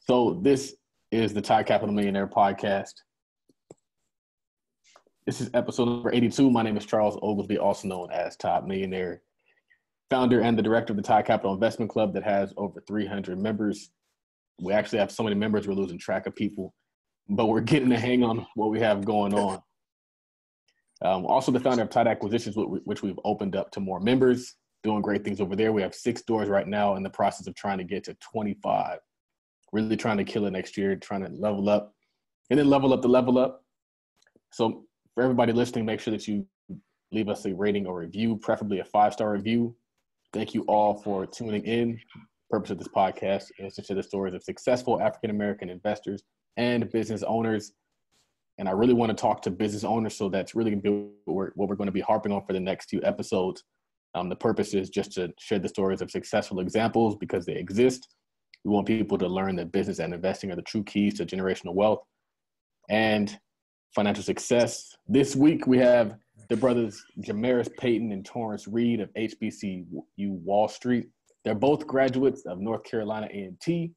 So this is the Thai Capital Millionaire podcast. This is episode number 82. My name is Charles Oglesby, also known as Top Millionaire, founder and the director of the Thai Capital Investment Club that has over 300 members. We actually have so many members, we're losing track of people, but we're getting a hang on what we have going on. Also the founder of Tide Acquisitions, which we've opened up to more members, doing great things over there. We have 6 stores right now in the process of trying to get to 25. Really trying to kill it next year, trying to level up and then level up the level up. So for everybody listening, make sure that you leave us a rating or review, preferably a 5-star review. Thank you all for tuning in. The purpose of this podcast is to share the stories of successful African-American investors and business owners. And I really want to talk to business owners, so that's really going to be what we're going to be harping on for the next few episodes. The purpose is just to share the stories of successful examples because they exist. We want people to learn that business and investing are the true keys to generational wealth and financial success. This week, we have the brothers Jamaris Payton and Torrance Reed of HBCU Wall Street. They're both graduates of North Carolina A&T.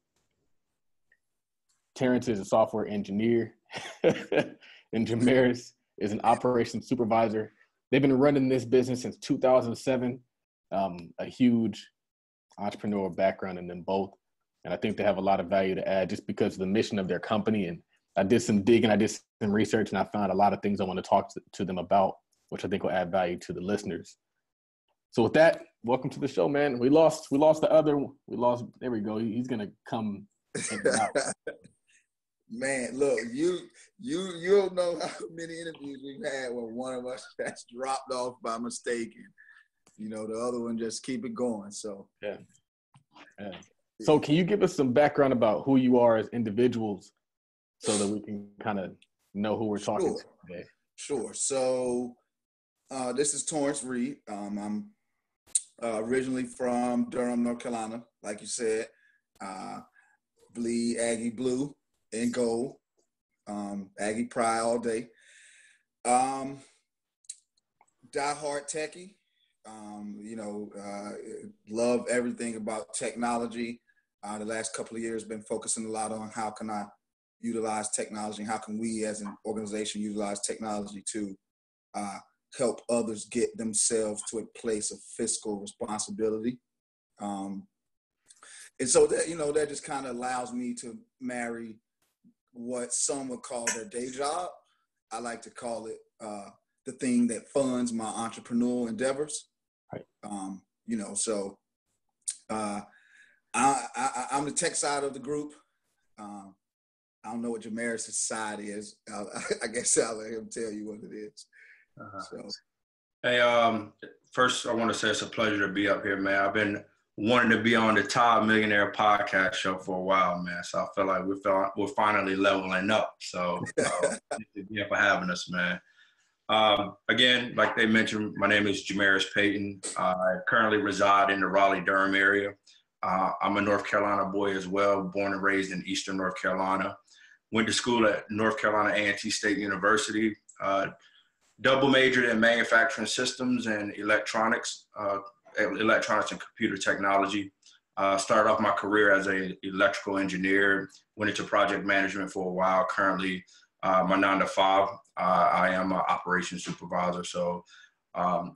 Terrence is a software engineer, and Jamaris is an operations supervisor. They've been running this business since 2007, a huge entrepreneurial background in them both. And I think they have a lot of value to add just because of the mission of their company. And I did some digging, I did some research, and I found a lot of things I want to talk to them about, which I think will add value to the listeners. So with that, welcome to the show, man. We lost the other. There we go. He's going to come out. Man, look, you don't know how many interviews we've had where one of us has dropped off by mistake, and the other one just keep it going. So yeah. So can you give us some background about who you are as individuals so that we can kind of know who we're talking to today? Sure. So this is Torrance Reed. I'm originally from Durham, North Carolina, like you said. Bleed Aggie blue and gold. Aggie pride all day. Die hard techie. Love everything about technology. The last couple of years been focusing a lot on how can I utilize technology and how can we as an organization utilize technology to help others get themselves to a place of fiscal responsibility. And so that just kind of allows me to marry what some would call their day job. I like to call it the thing that funds my entrepreneurial endeavors. Right. I'm the tech side of the group. I don't know what Jamaris' side is. I guess I'll let him tell you what it is. So. Hey, first I want to say it's a pleasure to be up here, man. I've been wanting to be on the Top Millionaire podcast show for a while, man. So I feel like we're finally leveling up. So thank you for having us, man. Again, like they mentioned, my name is Jamaris Payton. I currently reside in the Raleigh-Durham area. I'm a North Carolina boy as well, born and raised in Eastern North Carolina. Went to school at North Carolina A&T State University. Double majored in manufacturing systems and electronics and computer technology. Started off my career as an electrical engineer, went into project management for a while. Currently, my 9 to 5, I am an operations supervisor. So I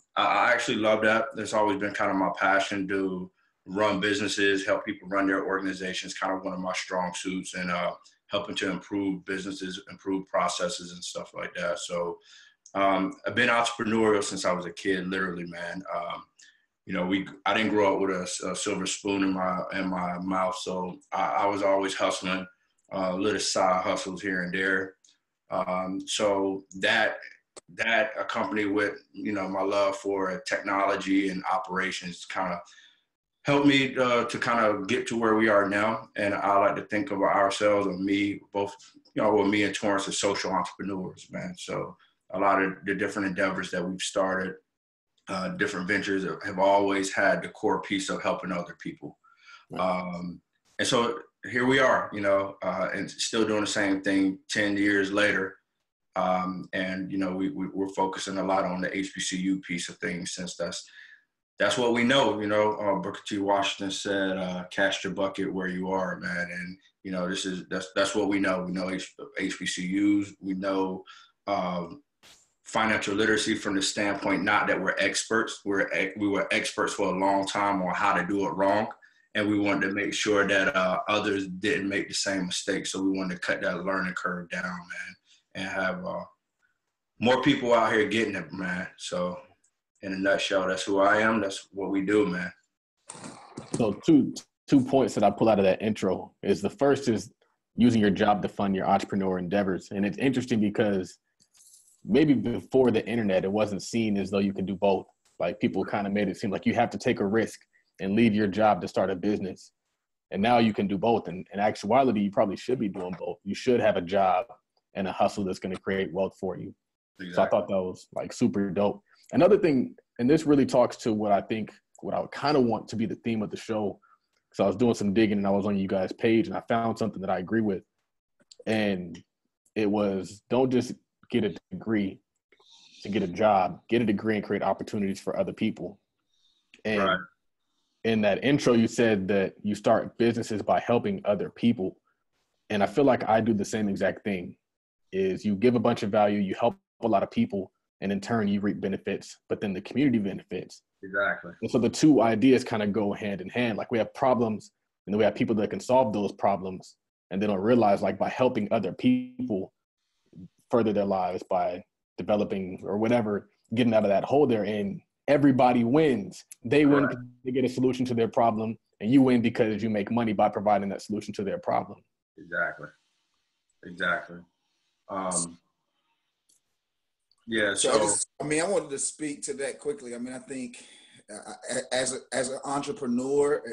actually love that. It's always been kind of my passion to run businesses, help people run their organizations, kind of one of my strong suits, and helping to improve businesses, improve processes and stuff like that. So I've been entrepreneurial since I was a kid, literally, man. I didn't grow up with a silver spoon in my mouth, so I was always hustling, little side hustles here and there. So that accompanied with, my love for technology and operations kind of helped me to kind of get to where we are now. And I like to think of ourselves, or me, both, me and Torrance as social entrepreneurs, man. So a lot of the different endeavors that we've started, different ventures have always had the core piece of helping other people. And so here we are, and still doing the same thing 10 years later. And, we're focusing a lot on the HBCU piece of things, since that's what we know. Booker T. Washington said, cast your bucket where you are, man. And You know, that's what we know. We know HBCUs. We know financial literacy from the standpoint, not that we're experts. We were experts for a long time on how to do it wrong. And we wanted to make sure that others didn't make the same mistakes. So we wanted to cut that learning curve down, man, and have more people out here getting it, man. So in a nutshell, that's who I am. That's what we do, man. So two points that I pull out of that intro is the first is using your job to fund your entrepreneur endeavors. And it's interesting because maybe before the internet, it wasn't seen as though you could do both. Like people kind of made it seem like you have to take a risk and leave your job to start a business. And now you can do both. And in actuality, you probably should be doing both. You should have a job and a hustle that's going to create wealth for you. Exactly. So I thought that was like super dope. Another thing, and this really talks to what I would kind of want to be the theme of the show. So I was doing some digging and I was on you guys' page and I found something that I agree with. And it was, don't just get a degree to get a job, get a degree and create opportunities for other people. And right. In that intro, you said that you start businesses by helping other people. And I feel like I do the same exact thing, is you give a bunch of value, you help a lot of people, and in turn you reap benefits, but then the community benefits. Exactly. And so the two ideas kind of go hand in hand. Like we have problems and then we have people that can solve those problems, and they don't realize like by helping other people further their lives by developing or whatever, getting out of that hole they're in, everybody wins. They win because they get a solution to their problem, and you win because you make money by providing that solution to their problem. Exactly. Yeah. So I wanted to speak to that quickly. I think as an entrepreneur,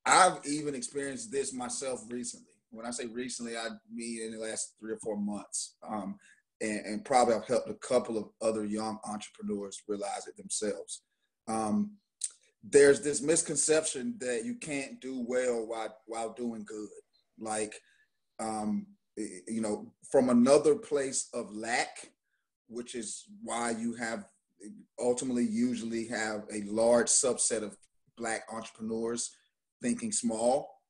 I've even experienced this myself recently. When I say recently, I mean in the last 3 or 4 months. And probably I've helped a couple of other young entrepreneurs realize it themselves. There's this misconception that you can't do well while doing good. Like, from another place of lack, which is why you usually have a large subset of Black entrepreneurs thinking small,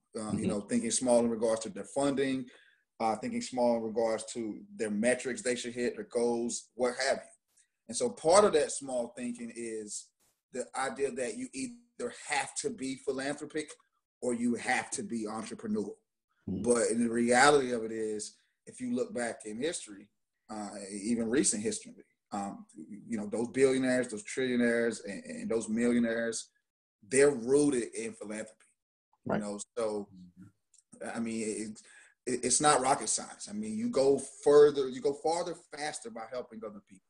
thinking small in regards to their funding, thinking small in regards to their metrics they should hit, their goals, what have you. And so part of that small thinking is the idea that you either have to be philanthropic or you have to be entrepreneurial. But in the reality of it is, if you look back in history, even recent history, those billionaires, those trillionaires, and those millionaires, they're rooted in philanthropy. Right. So, it's not rocket science. You go farther faster by helping other people.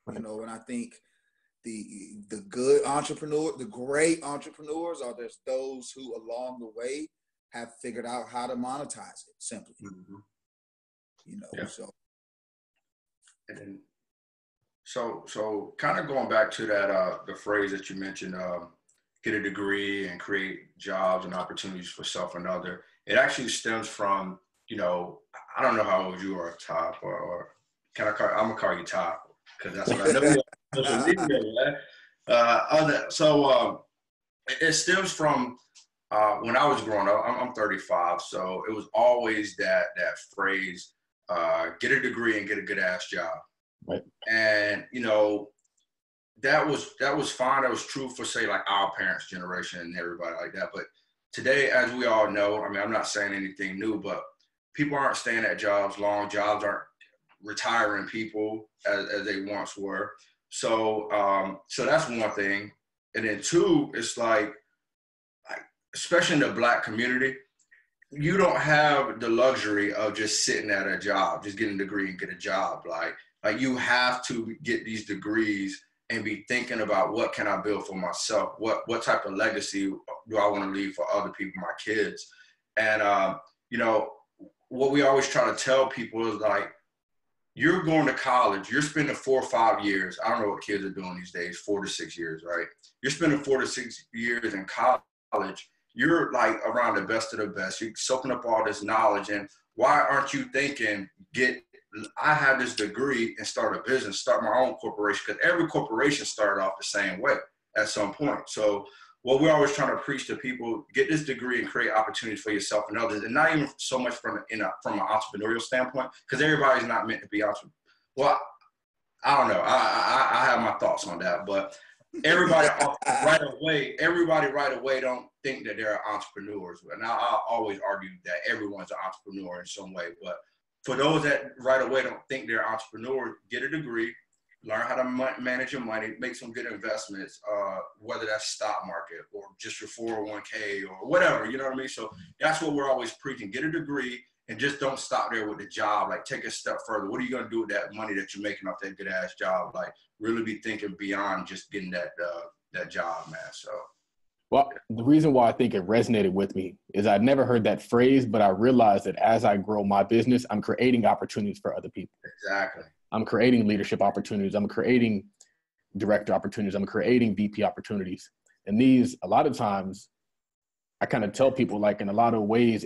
Right. And I think the good entrepreneur, the great entrepreneurs are just those who along the way have figured out how to monetize it simply. Yeah. So kind of going back to that, the phrase that you mentioned, get a degree and create jobs and opportunities for self and other. It actually stems from, I don't know how old you are, Top, or I'm gonna call you Top because that's what I know. It stems from when I was growing up. I'm 35, so it was always that phrase, get a degree and get a good ass job. Right. And that was fine. That was true for, say, like our parents' generation and everybody like that. But today, as we all know, I'm not saying anything new, but people aren't staying at jobs long. Jobs aren't retiring people as they once were. So that's one thing. And then two, it's like especially in the Black community, you don't have the luxury of just sitting at a job, just getting a degree and get a job. Like you have to get these degrees and be thinking about what can I build for myself? What type of legacy do I want to leave for other people, my kids? And, what we always try to tell people is like, you're going to college, you're spending 4 or 5 years. I don't know what kids are doing these days, 4 to 6 years, right? You're spending 4 to 6 years in college. You're like around the best of the best. You're soaking up all this knowledge. And why aren't you thinking, I have this degree and start a business, start my own corporation? Because every corporation started off the same way at some point. So what we're always trying to preach to people, get this degree and create opportunities for yourself and others. And not even so much from an entrepreneurial standpoint, because everybody's not meant to be entrepreneur. Well, I don't know. I have my thoughts on that, but everybody right away don't think that they're entrepreneurs. And I always argue that everyone's an entrepreneur in some way. But for those that right away don't think they're entrepreneurs, get a degree, learn how to manage your money, make some good investments, whether that's stock market or just your 401k or whatever, you know what I mean? So that's what we're always preaching. Get a degree and just don't stop there with the job. Like, take a step further. What are you going to do with that money that you're making off that good ass job? Like, really be thinking beyond just getting that job, man. So. Well, the reason why I think it resonated with me is I'd never heard that phrase, but I realized that as I grow my business, I'm creating opportunities for other people. Exactly. I'm creating leadership opportunities. I'm creating director opportunities. I'm creating VP opportunities. And these, a lot of times, I kind of tell people, like, in a lot of ways,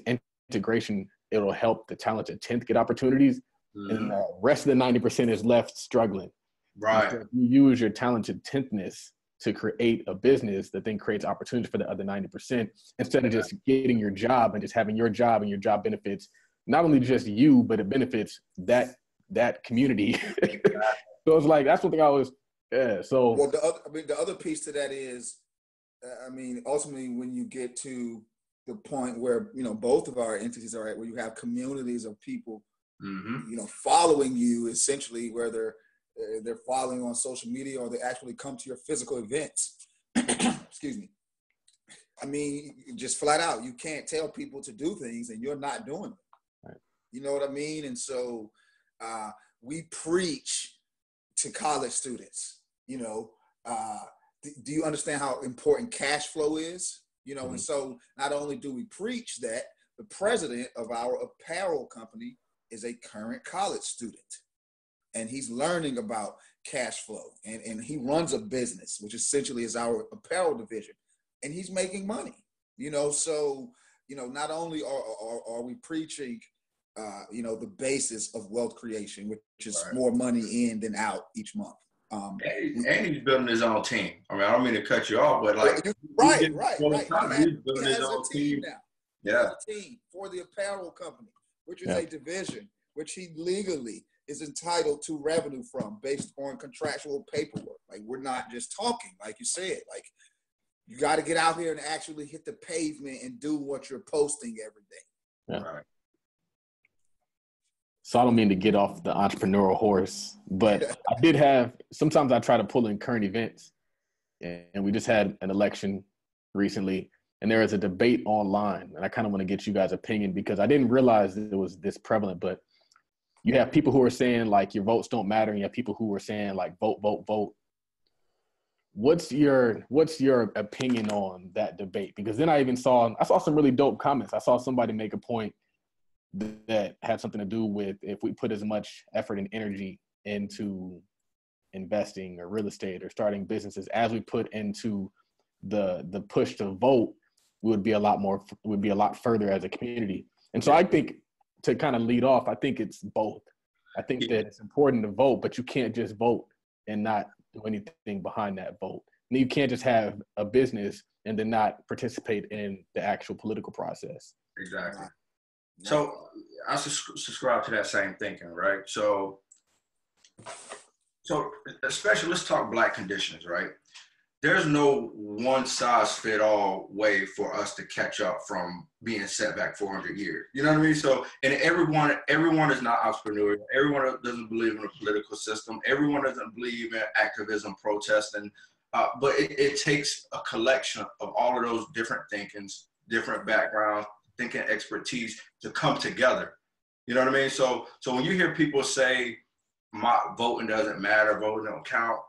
integration, it'll help the talented 10th get opportunities. Mm-hmm. And the rest of the 90% is left struggling. Right. So you use your talented 10thness to create a business that then creates opportunities for the other 90%, instead of just getting your job and just having your job, and your job benefits not only just you, but it benefits that community. So it's like, that's one thing I was, so. Well, the other piece to that is, ultimately when you get to the point where, both of our entities are at, where you have communities of people, mm-hmm. Following you, essentially, whether they're following on social media or they actually come to your physical events. Excuse me. Just flat out, you can't tell people to do things and you're not doing them. Right. You know what I mean? And so we preach to college students, do you understand how important cash flow is? Mm-hmm. And so not only do we preach that, the president of our apparel company is a current college student. And he's learning about cash flow, and he runs a business, which essentially is our apparel division, and he's making money, so, not only are we preaching, the basis of wealth creation, which is right. More money in than out each month. And he's building his own team. I don't mean to cut you off, but like, right. He's building his own team now. Yeah. He has a team for the apparel company, which is a division, which he legally is entitled to revenue from based on contractual paperwork. Like, we're not just talking, like you said, like, you got to get out here and actually hit the pavement and do what you're posting every day. Yeah. Right. So I don't mean to get off the entrepreneurial horse, but I did have, sometimes I try to pull in current events, and we just had an election recently, and there is a debate online, and I kind of want to get you guys' opinion, because I didn't realize it was this prevalent, but you have people who are saying, like, your votes don't matter, and you have people who are saying, like, vote, vote, vote. What's your opinion on that debate? Because then I saw some really dope comments. I saw somebody make a point that had something to do with, if we put as much effort and energy into investing or real estate or starting businesses as we put into the push to vote, we would be a lot further as a community. And so I think, to kind of lead off, I think it's both. I think that it's important to vote, but you can't just vote and not do anything behind that vote. And you can't just have a business and then not participate in the actual political process. Exactly. So I subscribe to that same thinking, right? So especially, let's talk Black conditions, right? There's no one-size-fit-all way for us to catch up from being set back 400 years. You know what I mean? So, and everyone is not entrepreneurial. Everyone doesn't believe in a political system. Everyone doesn't believe in activism, protesting. But it takes a collection of all of those different thinkings, different backgrounds, thinking expertise to come together. You know what I mean? So when you hear people say, my voting doesn't matter, voting don't count,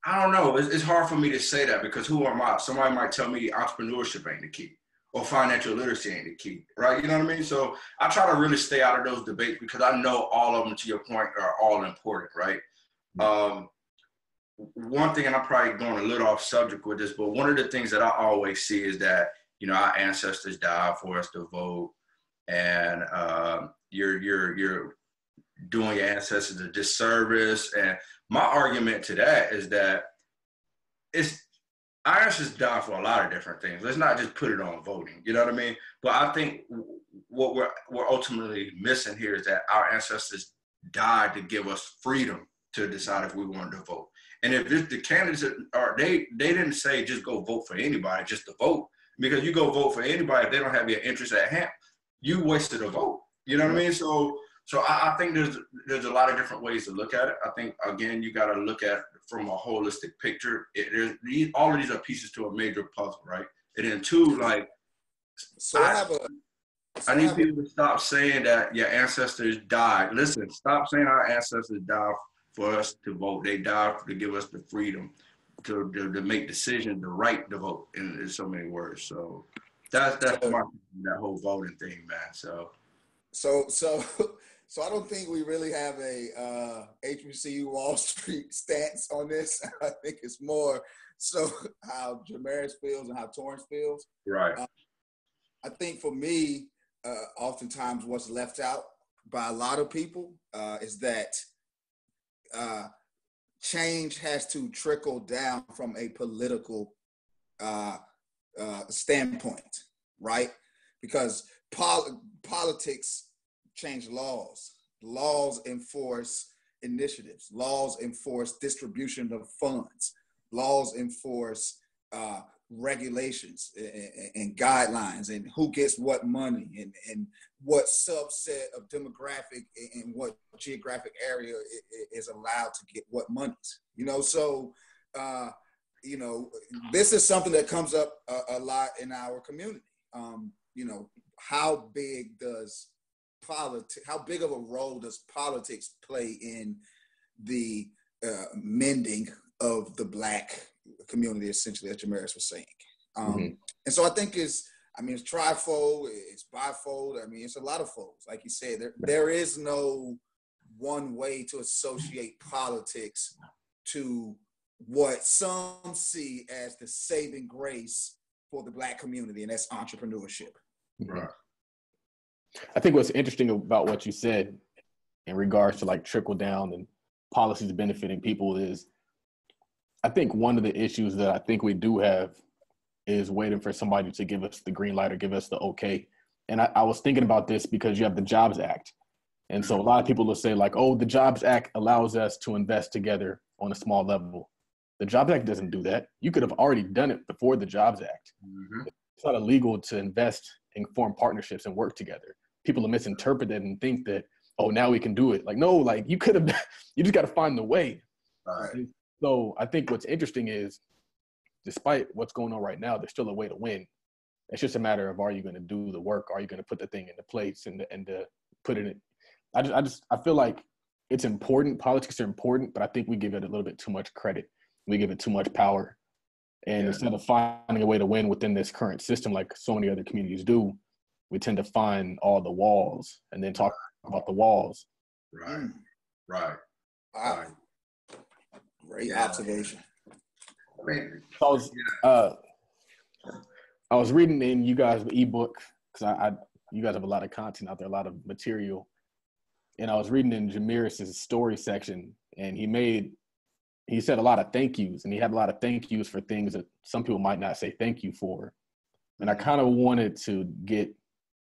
I don't know. It's hard for me to say that, because who am I? Somebody might tell me entrepreneurship ain't the key, or financial literacy ain't the key, right? You know what I mean? So I try to really stay out of those debates, because I know all of them, to your point, are all important, right? One thing, and I'm probably going a little off subject with this, but one of the things that I always see is that, our ancestors died for us to vote, and you're doing your ancestors a disservice. And my argument to that is that our ancestors died for a lot of different things. Let's not just put it on voting. You know what I mean? But I think what we're ultimately missing here is that our ancestors died to give us freedom to decide if we wanted to vote. And if the candidates are, they didn't say just go vote for anybody, just to vote. Because you go vote for anybody, if they don't have your interest at hand, you wasted a vote. You know what I mean? So I think there's a lot of different ways to look at it. I think, again, you got to look at it from a holistic picture. All of these are pieces to a major puzzle, right? And then two, like, I need people to stop saying that your ancestors died. Listen, stop saying our ancestors died for us to vote. They died to give us the freedom to make decisions, the right to vote, in so many words. So that's that whole voting thing, man. So I don't think we really have a HBCU Wall Street stance on this. I think it's more so how Jamaris feels and how Torrance feels. Right. I think for me, oftentimes what's left out by a lot of people is that change has to trickle down from a political standpoint, right? Because politics change laws. Laws enforce initiatives. Laws enforce distribution of funds. Laws enforce regulations and guidelines and who gets what money and what subset of demographic and what geographic area is allowed to get what monies. So this is something that comes up a lot in our community. How big of a role does politics play in the mending of the Black community, essentially, as Jamaris was saying? And so I think it's trifold, it's bifold. It's a lot of folds. Like you said, there is no one way to associate politics to what some see as the saving grace for the Black community, and that's entrepreneurship. Right. I think what's interesting about what you said in regards to like trickle down and policies benefiting people is, I think one of the issues that I think we do have is waiting for somebody to give us the green light or give us the okay. And I was thinking about this because you have the Jobs Act. And so a lot of people will say like, oh, the Jobs Act allows us to invest together on a small level. The Jobs Act doesn't do that. You could have already done it before the Jobs Act. It's not illegal to invest and form partnerships and work together. People will misinterpret it and think that, oh, now we can do it. Like, no, like you could have, you just got to find the way. Right. So I think what's interesting is, despite what's going on right now, there's still a way to win. It's just a matter of, are you going to do the work? Are you going to put the thing into place and put it in? I feel like it's important. Politics are important, but I think we give it a little bit too much credit. We give it too much power. And instead of finding a way to win within this current system, like so many other communities do, we tend to find all the walls and then talk about the walls. Right. Right. Wow. Right. Great observation. I was reading in you guys' ebook, because you guys have a lot of content out there, a lot of material. And I was reading in Jamiris' story section, and he said a lot of thank yous, and he had a lot of thank yous for things that some people might not say thank you for. And I kind of wanted to get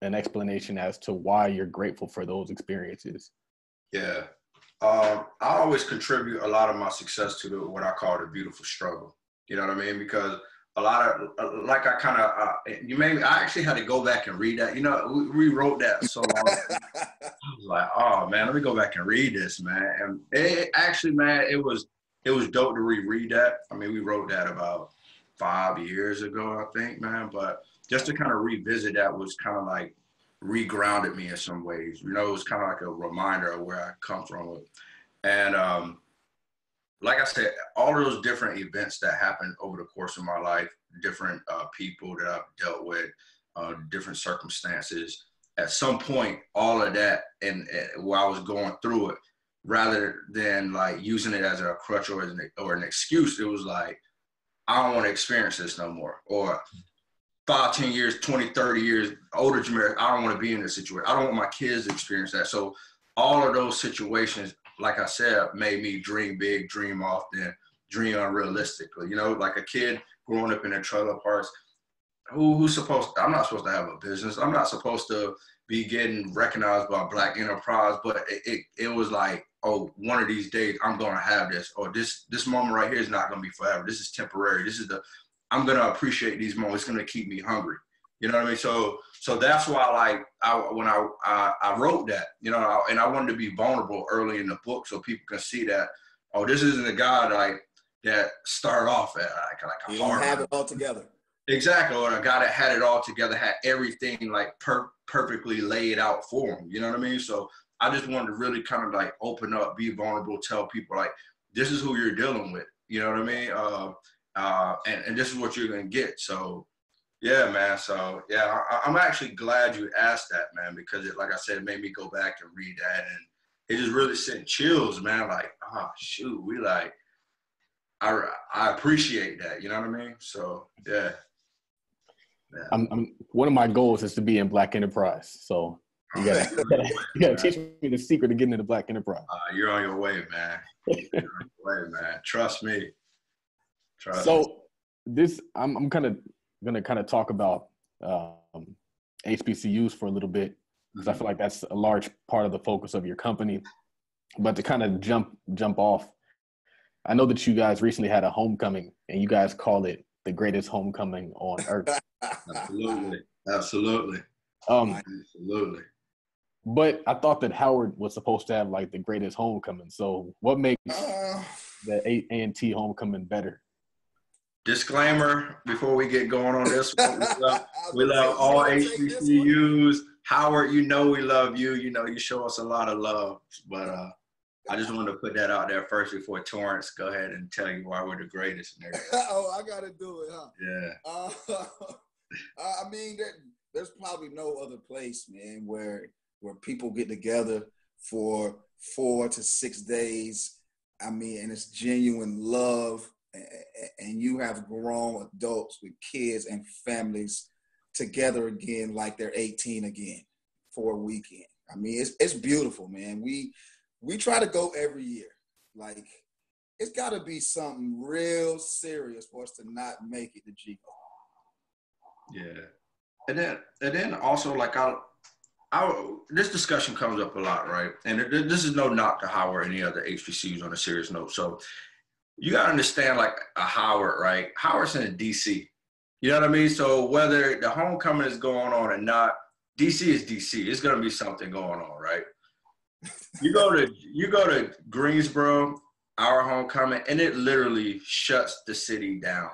an explanation as to why you're grateful for those experiences. Yeah. I always contribute a lot of my success to what I call the beautiful struggle. You know what I mean? Because a lot of, like I actually had to go back and read that. We wrote that so long ago. I was like, oh man, let me go back and read this, man. And it actually, man, it was dope to reread that. We wrote that about 5 years ago, I think, man. But just to kind of revisit that was kind of like regrounded me in some ways. It was kind of like a reminder of where I come from. And like I said, all of those different events that happened over the course of my life, different people that I've dealt with, different circumstances, at some point, all of that, and while I was going through it, rather than like using it as a crutch or an excuse, it was like, I don't want to experience this no more. Or 5, 10 years, 20, 30 years older, Jameer, I don't want to be in this situation. I don't want my kids to experience that. So all of those situations, like I said, made me dream big, dream often, dream unrealistically. Like a kid growing up in the trailer parks. Who's supposed? I'm not supposed to have a business. I'm not supposed to be getting recognized by Black enterprise. But it was like, oh, one of these days I'm gonna have this, or this moment right here is not gonna be forever. This is temporary. I'm gonna appreciate these moments. It's gonna keep me hungry. You know what I mean? So that's why, like, when I wrote that, you know, and I wanted to be vulnerable early in the book so people can see that, oh, this isn't a guy like that started off at like a you hard. don't have it all together. Exactly, or a guy that had it all together, had everything like perfectly laid out for him. You know what I mean? So I just wanted to really kind of like open up, be vulnerable, tell people like, this is who you're dealing with. You know what I mean? And this is what you're gonna get. So yeah, man. So yeah, I'm actually glad you asked that, man, because it, like I said, it made me go back and read that, and it just really sent chills, man. Like, oh shoot, we like, I appreciate that. You know what I mean? So yeah. Yeah. One of my goals is to be in Black enterprise. So you gotta teach me the secret to getting into Black enterprise. You're on your way, man. You're on your way, man. Trust me. I'm kind of gonna talk about HBCUs for a little bit, because I feel like that's a large part of the focus of your company. But to kind of jump off, I know that you guys recently had a homecoming, and you guys call it the greatest homecoming on earth. Absolutely. But I thought that Howard was supposed to have like the greatest homecoming. So what makes the A&T homecoming better? Disclaimer before we get going on this one, we love all HBCUs. Howard, you know we love you. You know you show us a lot of love. But I just wanted to put that out there first before Torrance go ahead and tell you why we're the greatest and everything. Oh, I gotta do it, huh? Yeah. I mean, there's probably no other place, man, where people get together for 4 to 6 days. I mean, and it's genuine love, and you have grown adults with kids and families together again like they're 18 again for a weekend. I mean, it's beautiful, man. We try to go every year. Like, it's got to be something real serious for us to not make it to GO. Yeah, and then also, like, this discussion comes up a lot, right? And this is no knock to Howard or any other HBCUs on a serious note. So you got to understand, like, a Howard, right? Howard's in DC. You know what I mean? So whether the homecoming is going on or not, DC is DC. It's going to be something going on, right? You go to Greensboro, our homecoming, and it literally shuts the city down.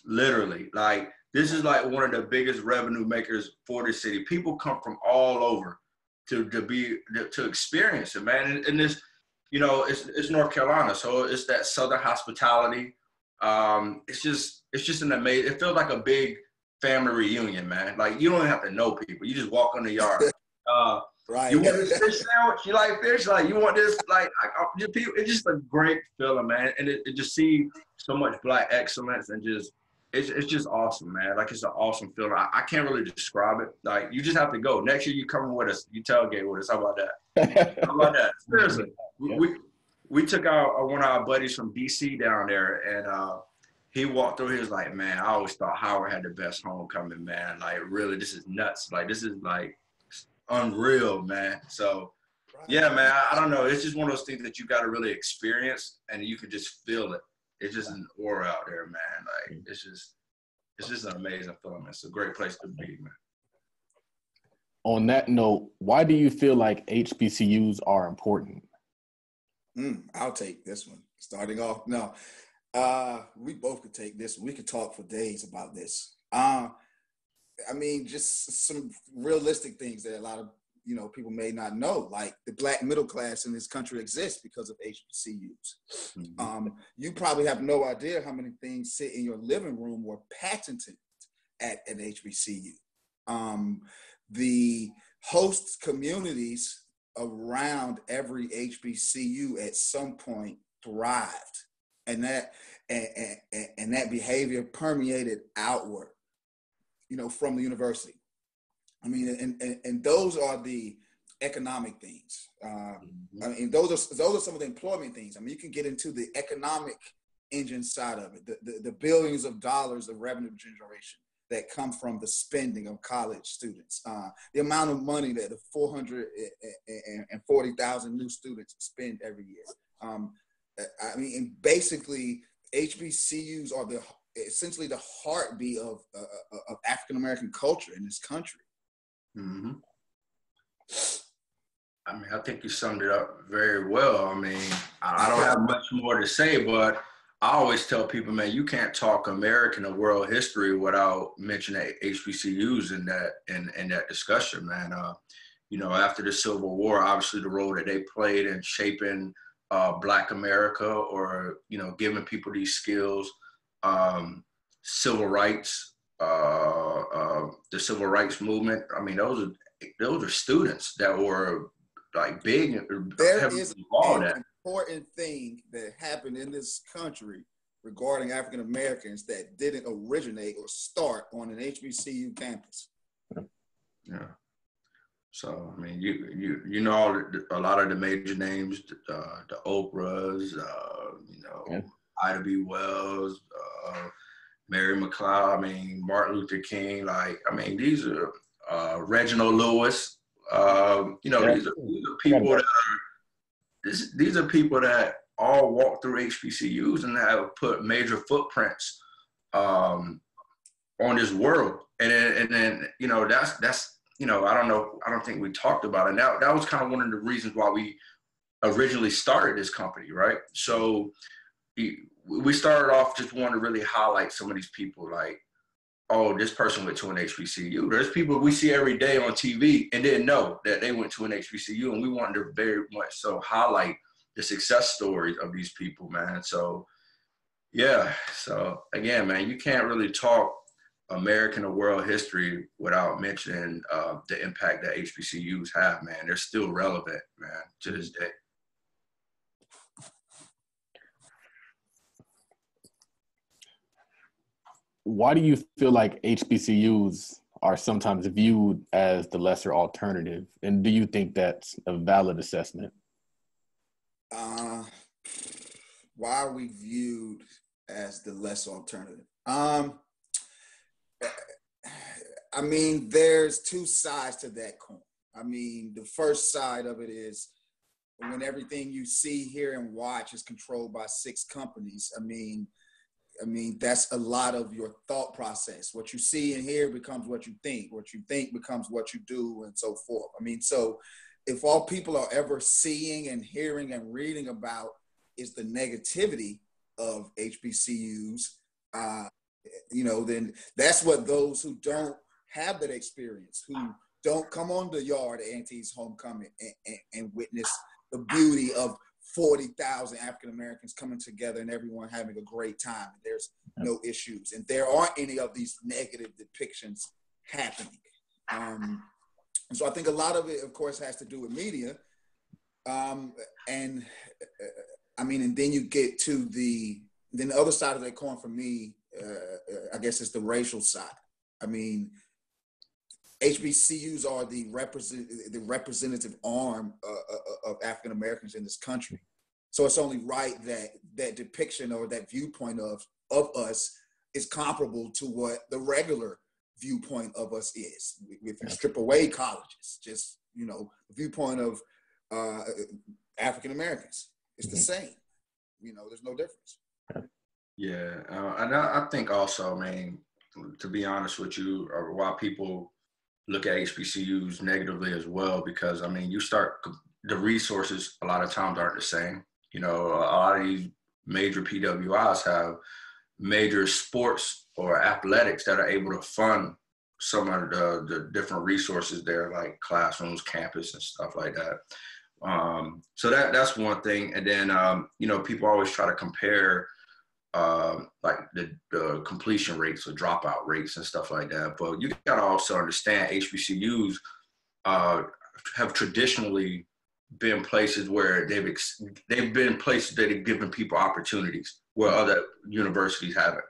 Literally, like, this is like one of the biggest revenue makers for the city. People come from all over to experience it, man. And this, you know, it's North Carolina, so it's that Southern hospitality. It's just an amazing. It feels like a big family reunion, man. Like, you don't even have to know people. You just walk in the yard. Right. You want this fish sandwich? You like fish? Like, you want this? Like, it's just a great feeling, man. And it just see so much Black excellence, and just it's just awesome, man. Like, it's an awesome feeling. I can't really describe it. Like, you just have to go. Next year, you come with us. You tailgate with us. How about that? How about that? Seriously. Yeah. We took out one of our buddies from DC down there, and he walked through. He was like, man, I always thought Howard had the best homecoming, man. Like, really, this is nuts. Like, this is like unreal, man. So yeah, man, I don't know. It's just one of those things that you got to really experience, and you can just feel it. It's just an aura out there, man. Like, it's just an amazing feeling. It's a great place to be, man. On that note, why do you feel like HBCUs are important? I'll take this one. Starting off, no, we both could take this one. We could talk for days about this. I mean, just some realistic things that a lot of people may not know. Like, the Black middle class in this country exists because of HBCUs. Mm-hmm. You probably have no idea how many things sit in your living room were patented at an HBCU. The host communities around every HBCU at some point thrived, and that behavior permeated outward, from the university. I mean, and those are the economic things. I mean, those are some of the employment things. I mean, you can get into the economic engine side of it, the billions of dollars of revenue generation that come from the spending of college students, the amount of money that the 440,000 new students spend every year. I mean, basically, HBCUs are essentially the heartbeat of African-American culture in this country. Mm-hmm. I mean, I think you summed it up very well. I mean, I don't have much more to say, but I always tell people, man, you can't talk American or world history without mentioning HBCUs in that discussion, man. You know, after the Civil War, obviously the role that they played in shaping Black America, or, you know, giving people these skills, civil rights, the civil rights movement. I mean, those are students that were like big. There is an important thing that happened in this country regarding African Americans that didn't originate or start on an HBCU campus. Yeah. So I mean, you know a lot of the major names, the Oprahs, you know, yeah. Ida B. Wells, Mary McLeod. I mean, Martin Luther King. Like, I mean, these are Reginald Lewis. You know, yeah. these are people that these are people that all walk through HBCUs and have put major footprints on this world. And then you know, that's you know, I don't think we talked about it. Now that was kind of one of the reasons why we originally started this company, right? So we started off just wanting to really highlight some of these people, like, oh, this person went to an HBCU. There's people we see every day on TV and didn't know that they went to an HBCU, and we wanted to very much so highlight the success stories of these people, man. So, yeah. So, again, man, you can't really talk American or world history without mentioning the impact that HBCUs have, man. They're still relevant, man, to this day. Why do you feel like HBCUs are sometimes viewed as the lesser alternative? And do you think that's a valid assessment? Why are we viewed as the lesser alternative? I mean, there's two sides to that coin. I mean, the first side of it is when everything you see, hear, and watch is controlled by 6 companies. I mean, that's a lot of your thought process. What you see and hear becomes what you think. What you think becomes what you do, and so forth. I mean, so if all people are ever seeing and hearing and reading about is the negativity of HBCUs, you know, then that's what those who don't have that experience, who don't come on the yard at Auntie's homecoming and witness the beauty of 40,000 African Americans coming together and everyone having a great time. There's no issues, and there aren't any of these negative depictions happening. And so I think a lot of it, of course, has to do with media. And I mean, and then you get to the other side of that coin for me, I guess it's the racial side. I mean, HBCUs are the representative arm of African Americans in this country. So it's only right that that depiction or that viewpoint of us is comparable to what the regular viewpoint of us is. If you strip away colleges, just, you know, the viewpoint of African Americans, it's the same. You know, there's no difference. Yeah, and I think also, I mean, to be honest with you, why people look at HBCUs negatively as well, because, I mean, the resources a lot of times aren't the same. You know, a lot of these major PWIs have major sports or athletics that are able to fund some of the different resources there, like classrooms, campus, and stuff like that. So that's one thing. And then, you know, people always try to compare like the completion rates or dropout rates and stuff like that. But you got to also understand HBCUs have traditionally been places where they've been places that have given people opportunities where other universities haven't.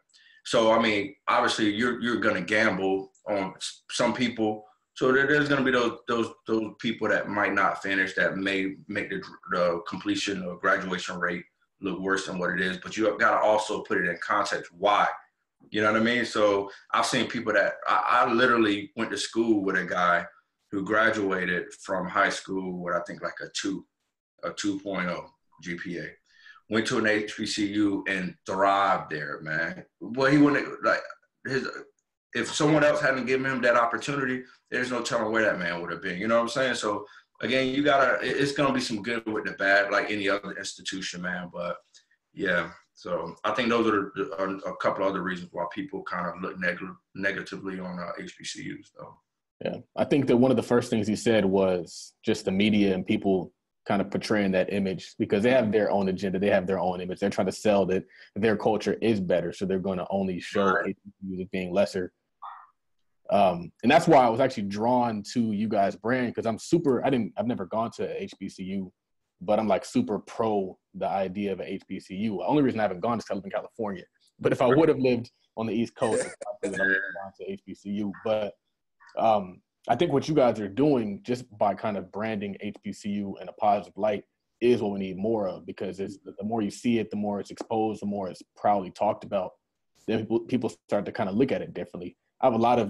So, I mean, obviously you're going to gamble on some people. So there's going to be those people that might not finish, that may make the completion or graduation rate look worse than what it is, but you have got to also put it in context why. You know what I mean? So I've seen people that I literally went to school with a guy who graduated from high school with, I think, like a 2.0 GPA. Went to an HBCU and thrived there, man. Well, he wouldn't, like, if someone else hadn't given him that opportunity, there's no telling where that man would have been. You know what I'm saying? So again, it's going to be some good with the bad, like any other institution, man. But yeah, so I think those are a couple other reasons why people kind of look negatively on HBCUs, though. Yeah, I think that one of the first things he said was just the media and people kind of portraying that image, because they have their own agenda, they have their own image. They're trying to sell that their culture is better, so they're going to only show HBCUs as being lesser. And that's why I was actually drawn to you guys' brand, because I've never gone to a HBCU, but I'm like super pro the idea of an HBCU. The only reason I haven't gone is because I live in California. But if I would have lived on the East Coast, I would have gone to HBCU. But I think what you guys are doing, just by kind of branding HBCU in a positive light, is what we need more of, because the more you see it, the more it's exposed, the more it's proudly talked about, then people start to kind of look at it differently.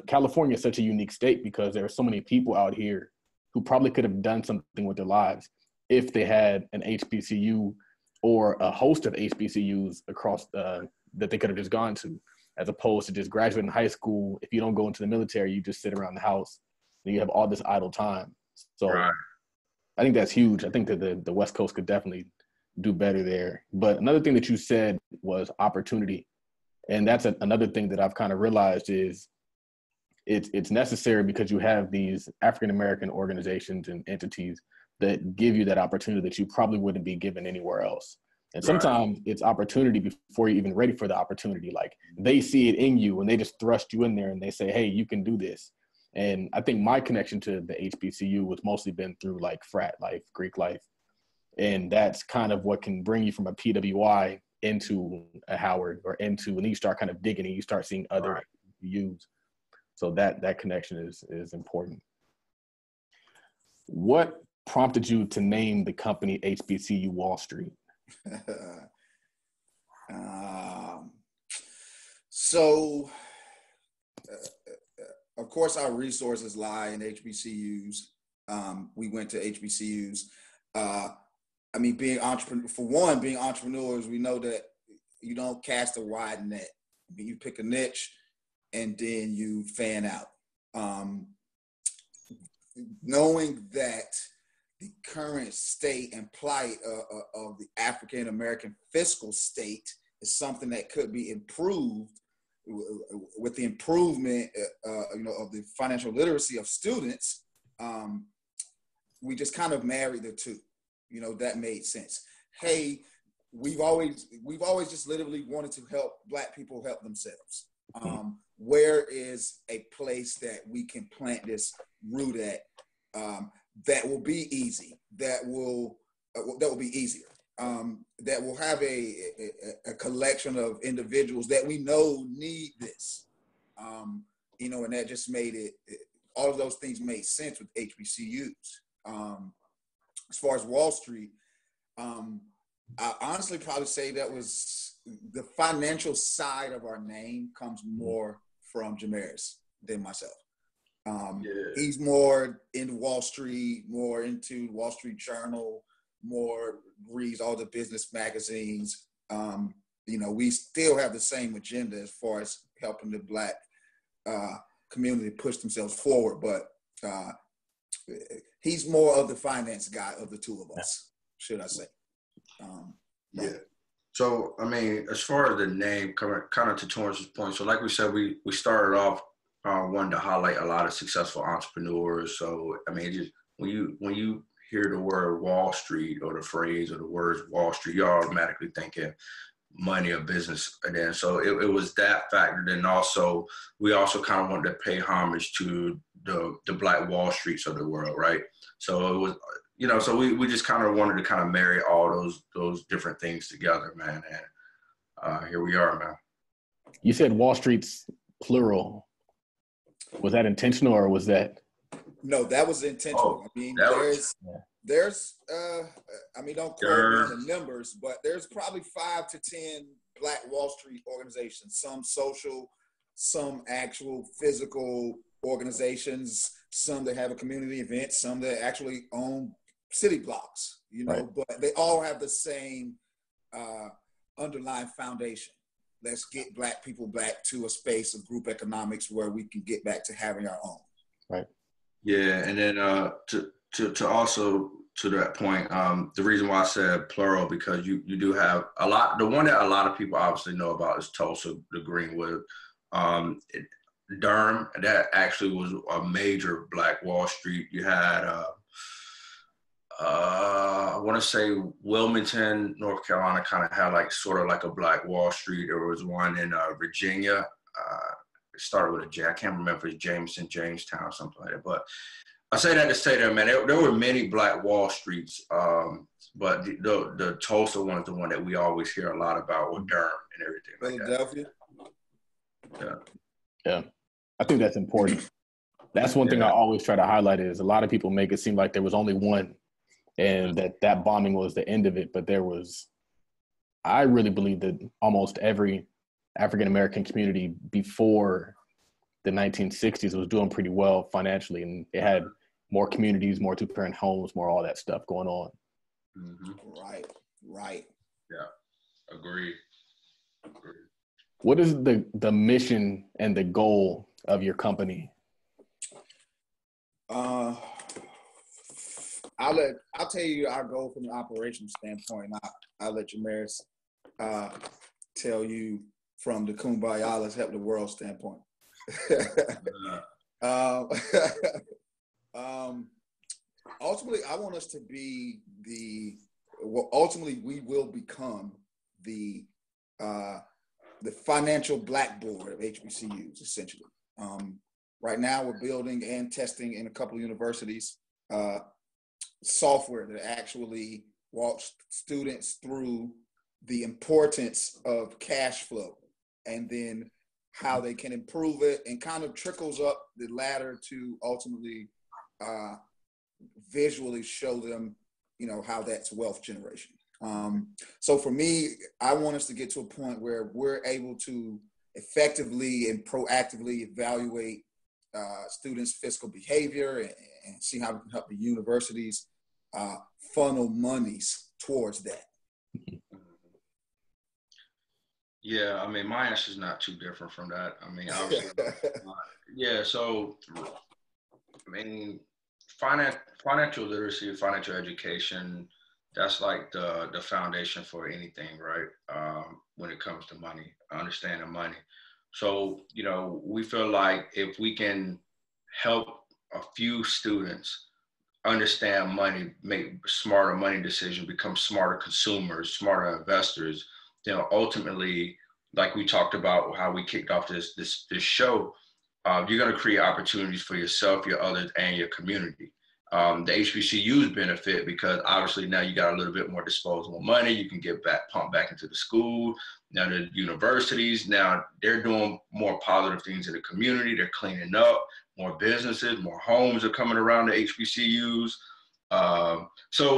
California is such a unique state because there are so many people out here who probably could have done something with their lives if they had an HBCU or a host of HBCUs across that they could have just gone to, as opposed to just graduating high school. If you don't go into the military, you just sit around the house and you have all this idle time. So right. I think that's huge. I think that the West Coast could definitely do better there. But another thing that you said was opportunity. And that's another thing that I've kind of realized is it's necessary, because you have these African-American organizations and entities that give you that opportunity that you probably wouldn't be given anywhere else. And sometimes it's opportunity before you're even ready for the opportunity. Like, they see it in you and they just thrust you in there and they say, hey, you can do this. And I think my connection to the HBCU was mostly been through like frat life, Greek life. And that's kind of what can bring you from a PWI into a Howard or and then you start kind of digging and you start seeing other HBCUs. So that connection is important. What prompted you to name the company HBCU Wall Street? Of course, our resources lie in HBCUs. We went to HBCUs. Being entrepreneurs, we know that you don't cast a wide net. You pick a niche and then you fan out. Knowing that the current state and plight of the African American fiscal state is something that could be improved with the improvement, of the financial literacy of students. We just kind of married the two. That made sense. Hey, we've always just literally wanted to help Black people help themselves. Where is a place that we can plant this root at that will be easy, that will be easier, that will have a collection of individuals that we know need this, and that just made it. All of those things made sense with HBCUs. As far as Wall Street, I honestly probably say that was the financial side of our name comes more from Jamaris than myself. He's more into Wall Street, more into Wall Street Journal, more reads all the business magazines. We still have the same agenda as far as helping the Black community push themselves forward, but he's more of the finance guy of the two of us, should I say. So, as far as the name, kind of to Torrance's point, so like we said, we started off wanting to highlight a lot of successful entrepreneurs. So, just when you hear the word Wall Street or the phrase or the words Wall Street, you're automatically thinking money or business. And then, so it was that factor. Then also, we also kind of wanted to pay homage to the Black Wall Streets of the world, right? So it was, so we just kind of wanted to kind of marry all those different things together, man. And here we are, man. You said Wall Street's plural. Was that intentional or was that? No, that was intentional. There's, I mean, don't quote me on the numbers, but there's probably 5 to 10 Black Wall Street organizations, some social, some actual physical organizations, some that have a community event, some that actually own city blocks, you know, right. But they all have the same underlying foundation. Let's get Black people back to a space of group economics where we can get back to having our own. Right. Yeah, and then to also to that point, the reason why I said plural, because you do have a lot. The one that a lot of people obviously know about is Tulsa, the Greenwood. Durham, that actually was a major Black Wall Street. You had, I want to say Wilmington, North Carolina kind of had like sort of like a Black Wall Street. There was one in Virginia. It started with a J. I can't remember if it's Jamestown, something like that. But I say that to say that, man, there were many Black Wall Streets, but the Tulsa one is the one that we always hear a lot about with Durham and everything like Philadelphia. That. Yeah. I think that's important. That's one thing I always try to highlight is a lot of people make it seem like there was only one and that bombing was the end of it. But I really believe that almost every African-American community before the 1960s was doing pretty well financially, and it had more communities, more two-parent homes, more all that stuff going on. Mm-hmm. Right. Yeah, agreed. What is the mission and the goal of your company? I'll tell you our goal from an operational standpoint. I'll let Jamaris tell you from the Kumbaya, let's help the world standpoint. Ultimately, I want us to be ultimately we will become the financial blackboard of HBCUs, essentially. Right now, we're building and testing in a couple of universities software that actually walks students through the importance of cash flow and then how they can improve it, and kind of trickles up the ladder to ultimately visually show them, you know, how that's wealth generation. So for me, I want us to get to a point where we're able to effectively and proactively evaluate students' fiscal behavior and see how we can help the universities funnel monies towards that. Yeah, I mean, my answer is not too different from that. I mean, obviously, so, I mean, financial literacy, financial education, that's like the foundation for anything, right? When it comes to money, understanding money. So, you know, we feel like if we can help a few students understand money, make smarter money decisions, become smarter consumers, smarter investors, then ultimately, like we talked about how we kicked off this show, you're going to create opportunities for yourself, your others, and your community. The HBCUs benefit because obviously now you got a little bit more disposable money. You can get pumped back into the school. Now the universities, now they're doing more positive things in the community. They're cleaning up, more businesses, more homes are coming around the HBCUs. So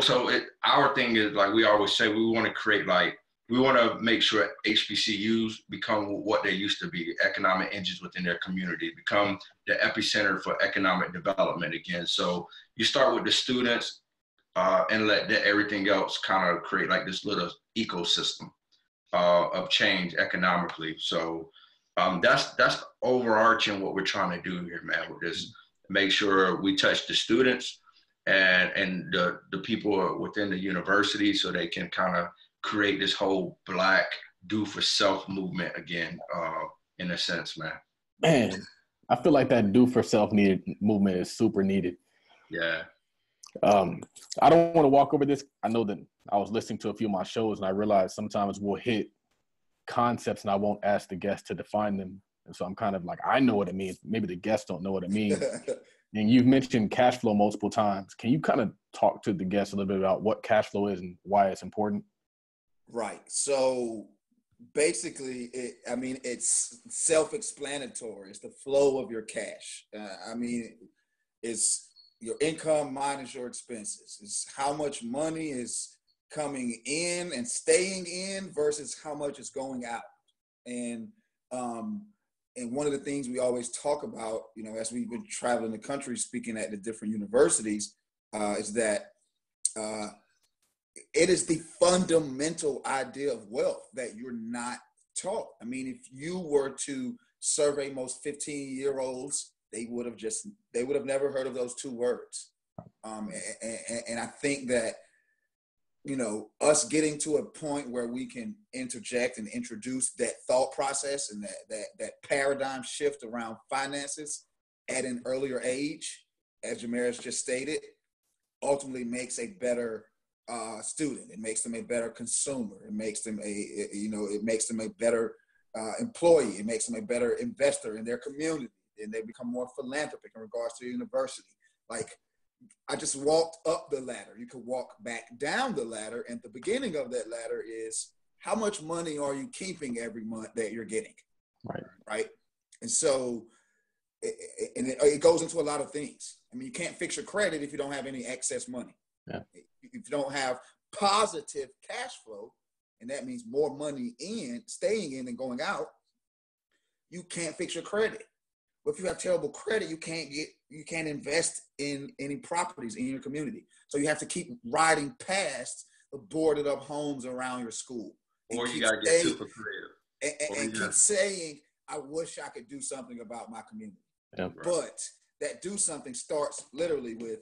our thing is, like we always say, we want to make sure HBCUs become what they used to be, economic engines within their community, become the epicenter for economic development again. So you start with the students and let everything else kind of create like this little ecosystem of change economically. So that's overarching what we're trying to do here, man, with this, make sure we touch the students and the people within the university so they can kind of create this whole Black do-for-self movement again, in a sense, man. Man, I feel like that do-for-self movement is super needed. Yeah. I don't want to walk over this. I know that I was listening to a few of my shows and I realized sometimes we'll hit concepts and I won't ask the guests to define them. And so I'm kind of like, I know what it means. Maybe the guests don't know what it means. And you've mentioned cash flow multiple times. Can you kind of talk to the guests a little bit about what cash flow is and why it's important? Right. So basically, it's self-explanatory. It's the flow of your cash. your income minus your expenses. It's how much money is coming in and staying in versus how much is going out. And one of the things we always talk about, you know, as we've been traveling the country, speaking at the different universities, is that it is the fundamental idea of wealth that you're not taught. I mean, if you were to survey most 15-year-olds, they would have never heard of those two words. And I think that, you know, us getting to a point where we can interject and introduce that thought process and that paradigm shift around finances at an earlier age, as Jamaris just stated, ultimately makes a better student. It makes them a better consumer. It makes them a better employee. It makes them a better investor in their community, and they become more philanthropic in regards to the university. Like, I just walked up the ladder. You could walk back down the ladder, and the beginning of that ladder is how much money are you keeping every month that you're getting, right? And so, it goes into a lot of things. I mean, you can't fix your credit if you don't have any excess money. Yeah. If you don't have positive cash flow, and that means more money staying in than going out, you can't fix your credit. But if you have terrible credit, you can't invest in any properties in your community. So you have to keep riding past the boarded up homes around your school. Or you gotta get super creative. And keep saying, I wish I could do something about my community. Yeah. But that do something starts literally with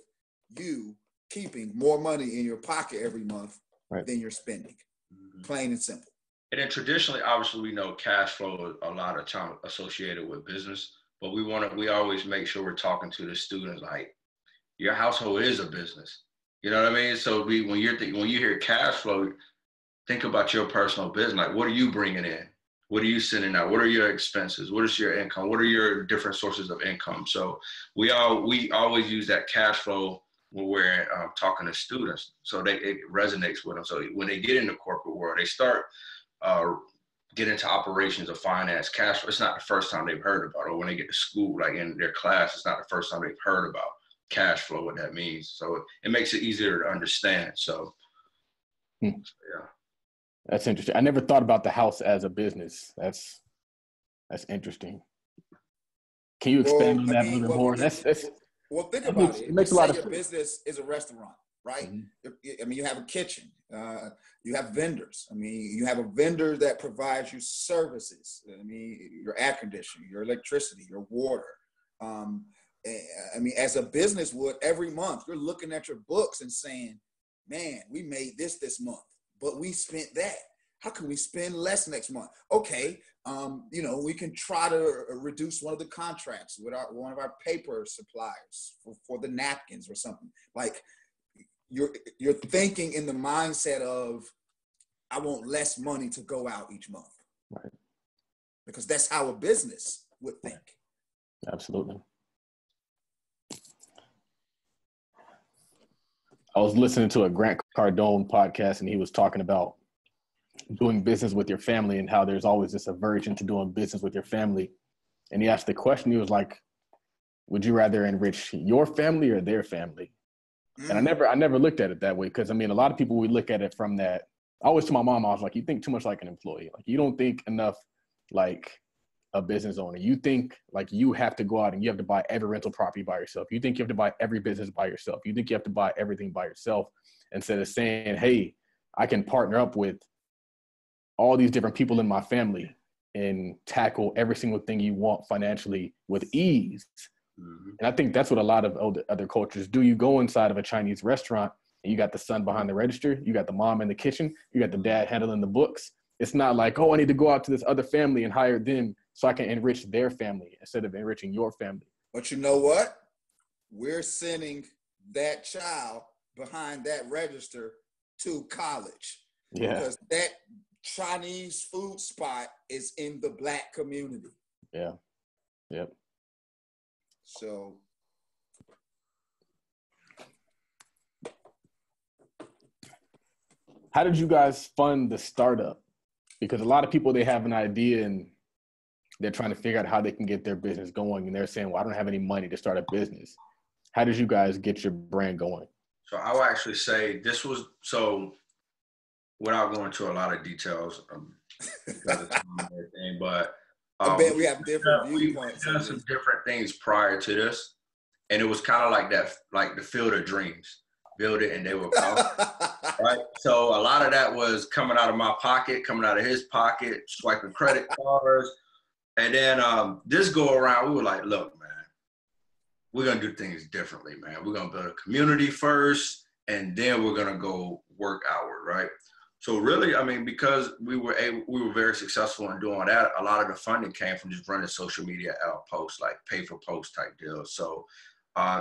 you keeping more money in your pocket every month than you're spending. Plain and simple. And then traditionally, obviously, we know cash flow is a lot of time associated with business, but we always make sure we're talking to the students like, your household is a business. You know what I mean? So when you hear cash flow, think about your personal business. Like, what are you bringing in? What are you sending out? What are your expenses? What is your income? What are your different sources of income? So we always use that cash flow when we're talking to students, so it resonates with them. So when they get in the corporate world, they start get into operations of finance, cash flow. It's not the first time they've heard about it. Or when they get to school, like in their class, it's not the first time they've heard about cash flow, what that means. So it makes it easier to understand. So, yeah. That's interesting. I never thought about the house as a business. That's interesting. Can you expand on that a little bit more? Well, think about it. It makes a lot of sense. Your business is a restaurant, right? Mm-hmm. I mean, you have a kitchen. You have vendors. I mean, you have a vendor that provides you services. I mean, your air conditioning, your electricity, your water. I mean, as a business would, every month you're looking at your books and saying, man, we made this month, but we spent that. How can we spend less next month? Okay, we can try to reduce one of the contracts with one of our paper suppliers for the napkins or something. Like, you're thinking in the mindset of, I want less money to go out each month. Right. Because that's how a business would think. Absolutely. I was listening to a Grant Cardone podcast, and he was talking about doing business with your family and how there's always this aversion to doing business with your family. And he asked the question, he was like, would you rather enrich your family or their family? And I never looked at it that way, because I mean, a lot of people, we look at it from that. I always tell my mom, I was like, you think too much like an employee. Like, you don't think enough like a business owner. You think like you have to go out and you have to buy every rental property by yourself. You think you have to buy every business by yourself. You think you have to buy everything by yourself, instead of saying, hey, I can partner up with all these different people in my family and tackle every single thing you want financially with ease. Mm-hmm. And I think that's what a lot of other cultures do. You go inside of a Chinese restaurant and you got the son behind the register, you got the mom in the kitchen, you got the dad handling the books. It's not like, oh, I need to go out to this other family and hire them so I can enrich their family instead of enriching your family. But you know what? We're sending that child behind that register to college. Yeah. Because that Chinese food spot is in the Black community. Yeah. Yep. So how did you guys fund the startup? Because a lot of people, they have an idea and they're trying to figure out how they can get their business going. And they're saying, well, I don't have any money to start a business. How did you guys get your brand going? So I would actually say this was, so without going into a lot of details, because of time and everything, but I bet we have different viewpoints. We've done some different things prior to this, and it was kind of like that, like the field of dreams. Build it and they will come. Right? So a lot of that was coming out of my pocket, coming out of his pocket, swiping credit cards. And then this go around, we were like, look, man, we're going to do things differently, man. We're going to build a community first, and then we're going to go work outward, right? So really, I mean, because we were very successful in doing that, a lot of the funding came from just running social media out posts, like pay for post type deals. So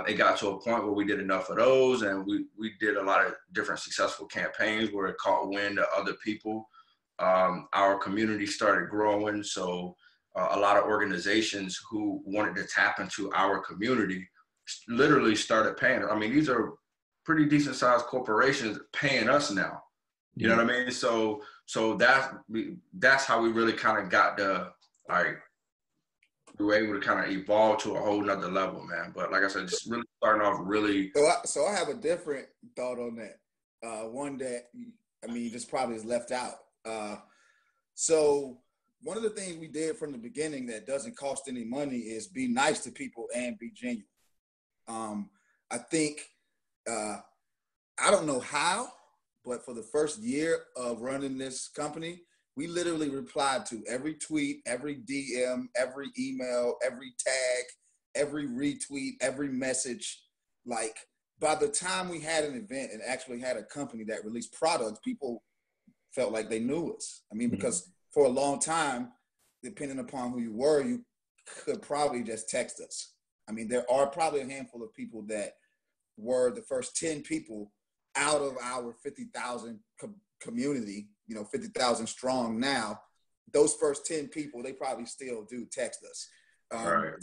it got to a point where we did enough of those, and we did a lot of different successful campaigns where it caught wind to other people. Our community started growing, so a lot of organizations who wanted to tap into our community literally started paying. I mean, these are pretty decent sized corporations paying us now. You know what I mean? So that's how we really kind of got we were able to kind of evolve to a whole nother level, man. But like I said, just really starting off really. So I have a different thought on that. One that, I mean, just probably is left out. So one of the things we did from the beginning that doesn't cost any money is be nice to people and be genuine. I think, I don't know how, but for the first year of running this company, we literally replied to every tweet, every DM, every email, every tag, every retweet, every message. Like, by the time we had an event and actually had a company that released products, people felt like they knew us. I mean, because for a long time, depending upon who you were, you could probably just text us. I mean, there are probably a handful of people that were the first 10 people out of our 50,000 community, 50,000 strong now. Those first 10 people, they probably still do text us. Right.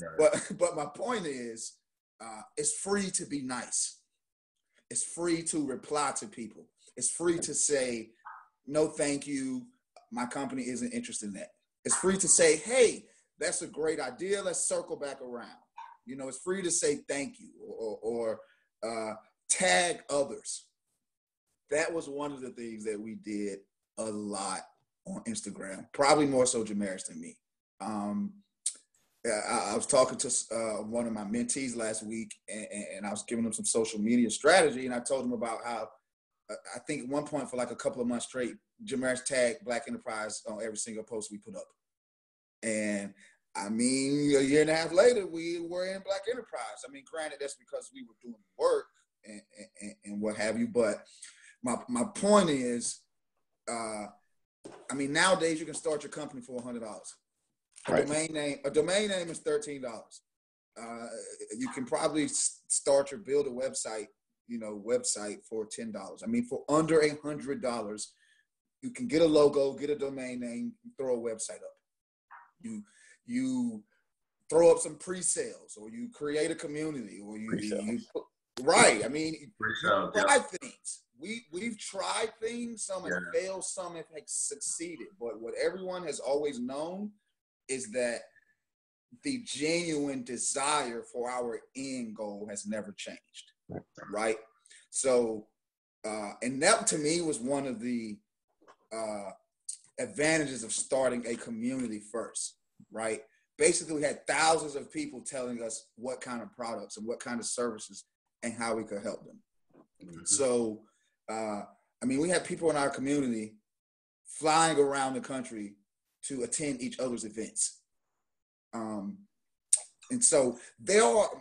But my point is, it's free to be nice. It's free to reply to people. It's free to say, no, thank you. My company isn't interested in that. It's free to say, hey, that's a great idea. Let's circle back around. It's free to say thank you or tag others. That was one of the things that we did a lot on Instagram, probably more so Jamaris than me. I was talking to one of my mentees last week, and I was giving them some social media strategy, and I told them about how I think at one point for like a couple of months straight, Jamaris tagged Black Enterprise on every single post we put up. And I mean, a year and a half later, we were in Black Enterprise. I mean, granted, that's because we were doing work and what have you, but my point is, I mean, nowadays you can start your company for $100. A domain name is $13. You can probably start your build a website, for $10. I mean, for under $100, you can get a logo, get a domain name, throw a website up. You throw up some pre-sales, or you create a community, or you right. I mean, you try things. We've tried things. Some have failed, some have succeeded. But what everyone has always known is that the genuine desire for our end goal has never changed, right? So, and that to me was one of the advantages of starting a community first, right? Basically, we had thousands of people telling us what kind of products and what kind of services and how we could help them. So, I mean, we had people in our community flying around the country to attend each other's events. And so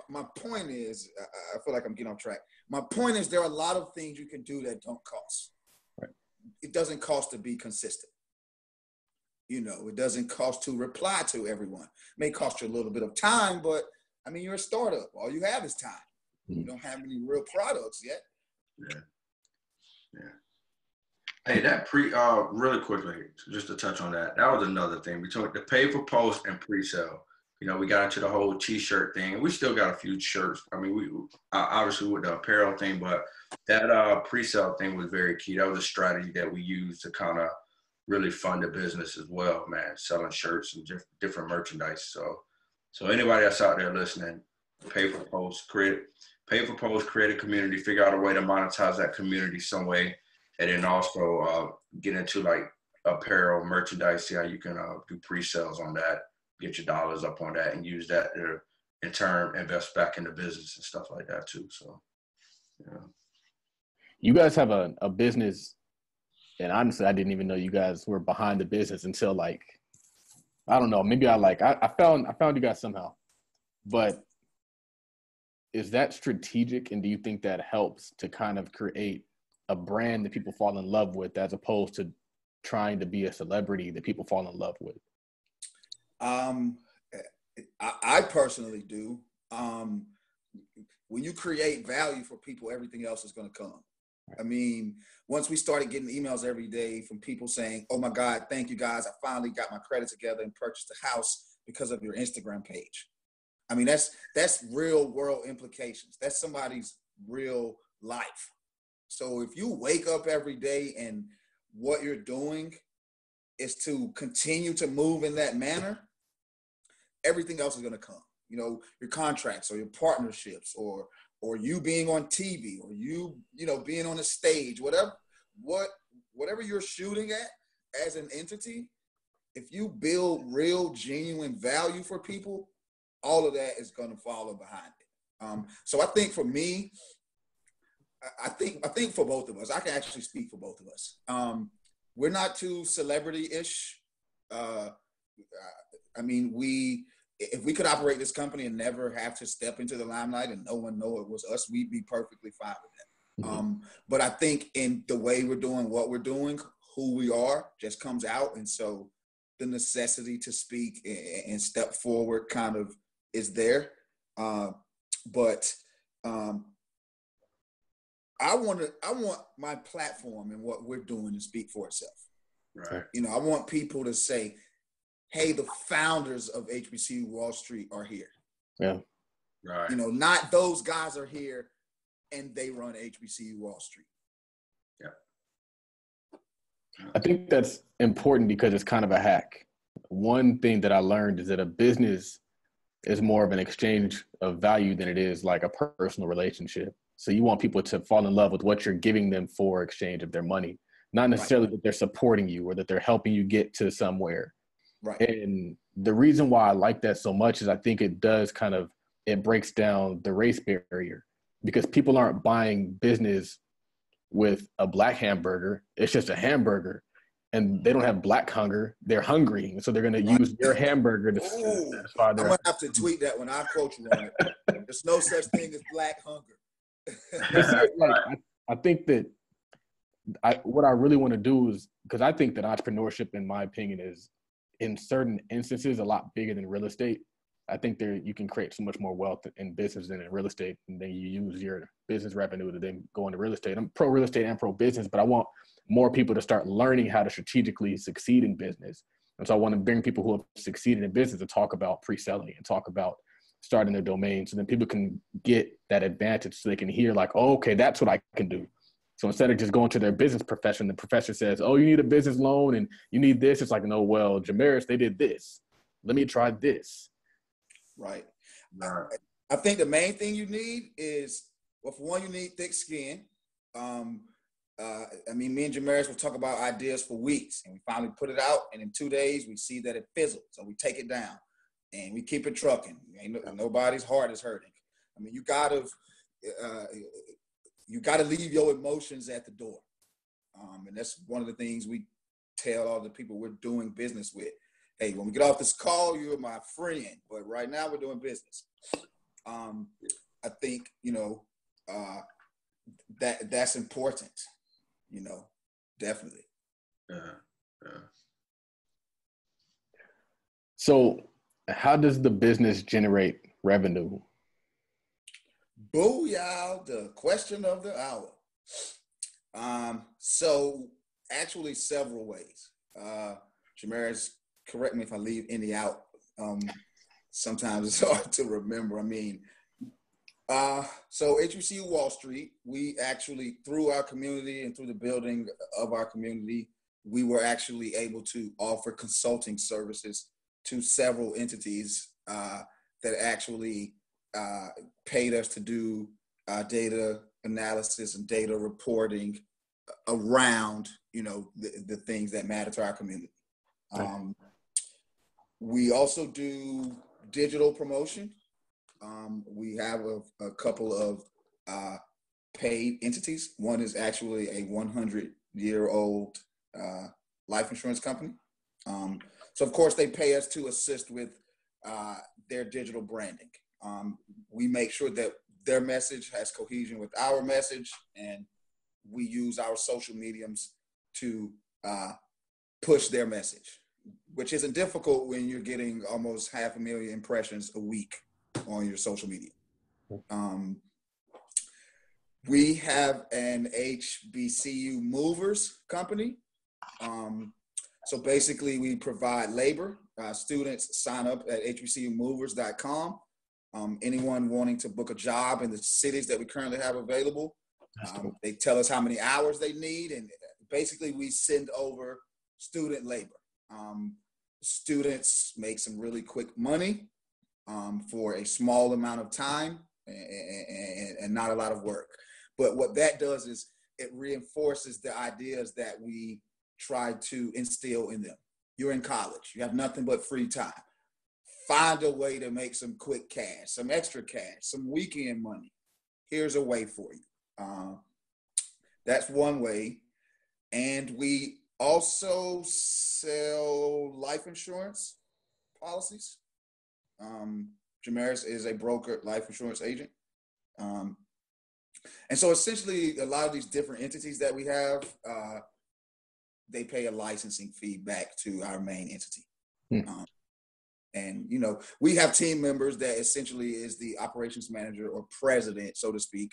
my point is, I feel like I'm getting off track. My point is there are a lot of things you can do that don't cost. Right. It doesn't cost to be consistent. It doesn't cost to reply to everyone. It may cost you a little bit of time, but I mean, you're a startup. All you have is time. You don't have any real products yet. Yeah. Hey, that really quickly, just to touch on that was another thing. Between the pay for post and pre-sale, we got into the whole t-shirt thing, and we still got a few shirts. I mean, we obviously with the apparel thing, but that pre-sale thing was very key. That was a strategy that we used to kind of really fund the business as well, man, selling shirts and different merchandise. So anybody that's out there listening, pay for post, pay for posts, create a community, figure out a way to monetize that community some way, and then also get into like apparel, merchandise, see how you can do pre-sales on that, get your dollars up on that, and use that to, in turn, invest back in the business and stuff like that too. So, yeah. You guys have a business, and honestly, I didn't even know you guys were behind the business until like, I don't know, maybe I found you guys somehow. But is that strategic, and do you think that helps to kind of create a brand that people fall in love with, as opposed to trying to be a celebrity that people fall in love with? I personally do. When you create value for people, everything else is going to come. I mean, once we started getting emails every day from people saying, "Oh my God, thank you guys. I finally got my credit together and purchased a house because of your Instagram page." I mean, that's real world implications. That's somebody's real life. So if you wake up every day and what you're doing is to continue to move in that manner, everything else is going to come. You know, your contracts or your partnerships or you being on TV or you know, being on a stage, whatever you're shooting at as an entity, if you build real, genuine value for people, all of that is going to follow behind it. So I think for me, I think for both of us, I can actually speak for both of us. We're not too celebrity-ish. I mean, if we could operate this company and never have to step into the limelight and no one know it was us, we'd be perfectly fine with that. But I think in the way we're doing what we're doing, who we are just comes out. And so the necessity to speak and step forward kind of is there. But I want my platform and what we're doing to speak for itself. Right. You know, I want people to say, "Hey, the founders of HBCU Wall Street are here." Yeah. Right. You know, not those guys are here and they run HBCU Wall Street. Yeah. I think that's important because it's kind of a hack. One thing that I learned is that a business is more of an exchange of value than it is like a personal relationship. So you want people to fall in love with what you're giving them for exchange of their money, not necessarily that they're supporting you or that they're helping you get to somewhere. Right. And the reason why I like that so much is I think it does it breaks down the race barrier, because people aren't buying business with a black hamburger. It's just a hamburger, and they don't have black hunger. They're hungry. And so they're going to use your hamburger to satisfy their. I'm going to have to tweet that when I quote you on it. There's no such thing as black hunger. I think that what I really want to do is, because I think that entrepreneurship, in my opinion, is in certain instances a lot bigger than real estate. I think you can create so much more wealth in business than in real estate, and then you use your business revenue to then go into real estate. I'm pro real estate and pro business, but I want more people to start learning how to strategically succeed in business. And so I want to bring people who have succeeded in business to talk about pre-selling and talk about starting their domain, so then people can get that advantage, so they can hear like, oh, okay, that's what I can do. So instead of just going to their business profession, the professor says, oh, you need a business loan and you need this. It's like, no, well, Jamaris, they did this. Let me try this. Right. I think the main thing you need is, well, for one, you need thick skin. I mean, me and Jamaris will talk about ideas for weeks, and we finally put it out, and in 2 days we see that it fizzled. So we take it down and we keep it trucking. Nobody's heart is hurting. I mean, you gotta leave your emotions at the door. And that's one of the things we tell all the people we're doing business with. Hey, when we get off this call, you're my friend, but right now we're doing business. I think, that's important, definitely. So how does the business generate revenue? Booyah, the question of the hour. So actually several ways. Jamaris, correct me if I leave any out. Sometimes it's hard to remember. I mean, so HBCU Wall Street, we actually, through our community and through the building of our community, we were actually able to offer consulting services to several entities that actually paid us to do data analysis and data reporting around, the things that matter to our community. We also do digital promotion. We have a couple of paid entities. One is actually a 100-year-old life insurance company. So of course they pay us to assist with their digital branding. We make sure that their message has cohesion with our message, and we use our social mediums to push their message, which isn't difficult when you're getting almost 500,000 impressions a week on your social media. We have an HBCU movers company. So basically we provide labor. Students sign up at hbcumovers.com. Anyone wanting to book a job in the cities that we currently have available, they tell us how many hours they need, and basically we send over student labor. Students make some really quick money for a small amount of time and not a lot of work. But what that does is it reinforces the ideas that we try to instill in them. You're in college, you have nothing but free time. Find a way to make some quick cash, some extra cash, some weekend money. Here's a way for you. That's one way. And we also sell life insurance policies. Jamaris is a broker life insurance agent. And so essentially a lot of these different entities that we have, they pay a licensing fee back to our main entity. And, we have team members that essentially is the operations manager or president, so to speak,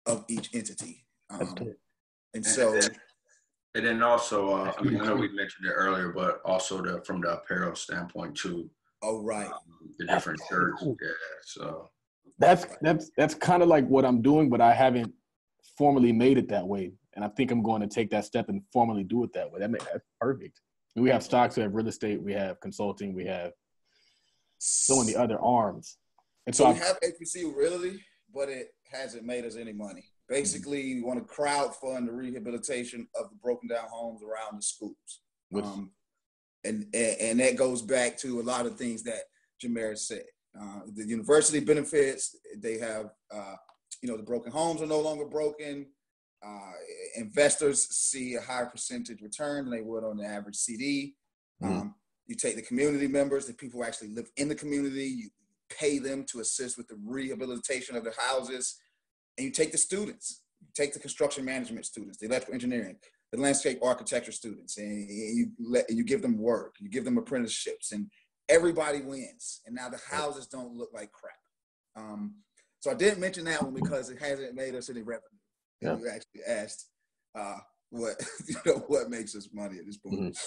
of each entity. And so. And then also, I know we mentioned it earlier, but also from the apparel standpoint too. Oh, right. The different shirts. Yeah. So. That's kind of like what I'm doing, but I haven't formally made it that way. And I think I'm going to take that step and formally do it that way. That's perfect. And we have stocks, we have real estate, we have consulting, we have so many other arms. And so we have HBCU Realty, but it hasn't made us any money. Basically, we want to crowdfund the rehabilitation of the broken down homes around the schools. And that goes back to a lot of things that Jamaris said. The university benefits, they have, the broken homes are no longer broken. Investors see a higher percentage return than they would on the average CD. You take the community members, the people who actually live in the community, you pay them to assist with the rehabilitation of the houses, and you take the students, you take the construction management students, the electrical engineering, the landscape architecture students, and you give them work, you give them apprenticeships, and everybody wins. And now the houses don't look like crap. So I didn't mention that one because it hasn't made us any revenue. Yeah. You actually asked what makes us money at this point.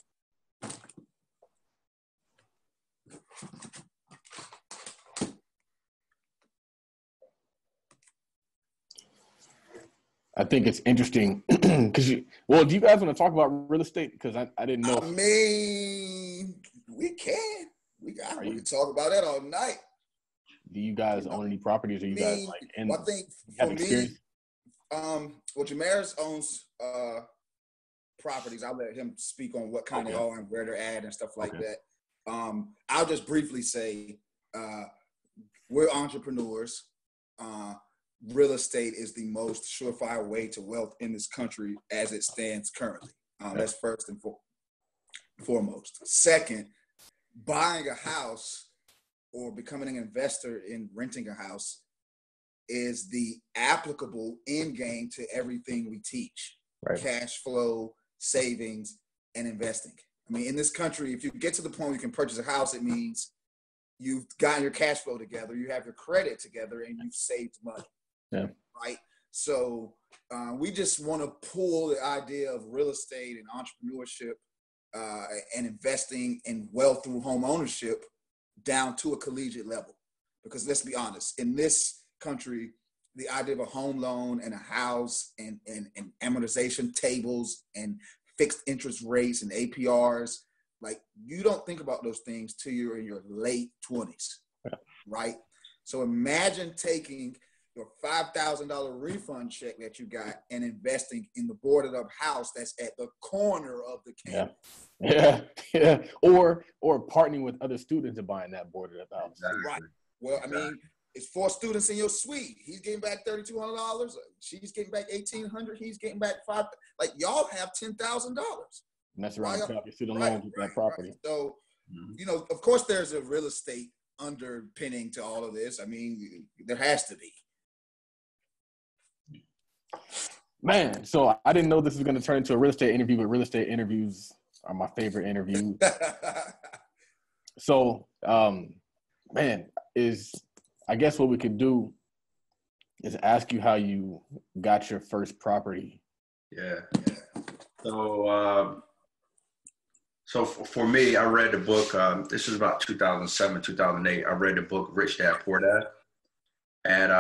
I think it's interesting because do you guys want to talk about real estate? Because I didn't know. I mean, we can. We can talk about that all night. Do you guys own any properties? Or you guys like? I think for me, Jamaris owns properties. I'll let him speak on what kind they are and where they're at and stuff like that. I'll just briefly say we're entrepreneurs. Real estate is the most surefire way to wealth in this country as it stands currently. That's first and foremost. Second, buying a house or becoming an investor in renting a house is the applicable end game to everything we teach. Right. Cash flow, savings, and investing. I mean, in this country, if you get to the point where you can purchase a house, it means you've gotten your cash flow together, you have your credit together, and you've saved money. Yeah. Right? So we just want to pull the idea of real estate and entrepreneurship and investing in wealth through home ownership down to a collegiate level. Because let's be honest, in this country, the idea of a home loan and a house and amortization tables and fixed interest rates and APRs, like you don't think about those things till you're in your late 20s, right? So imagine taking your $5,000 refund check that you got and investing in the boarded up house that's at the corner of the campus. Yeah. Or partnering with other students and buying that boarded up house. Exactly. Right. Well, I mean, it's 4 students in your suite. He's getting back $3,200. She's getting back $1,800. He's getting back $5,000. Like, y'all have $10,000. Mess around and pay off your student loans with that property. Right. So, you know, of course, there's a real estate underpinning to all of this. I mean, there has to be. Man, so I didn't know this was going to turn into a real estate interview, but real estate interviews are my favorite interviews. So, man, I guess what we could do is ask you how you got your first property. Yeah. So for me, I read the book. This was about 2007, 2008. I read the book Rich Dad Poor Dad. And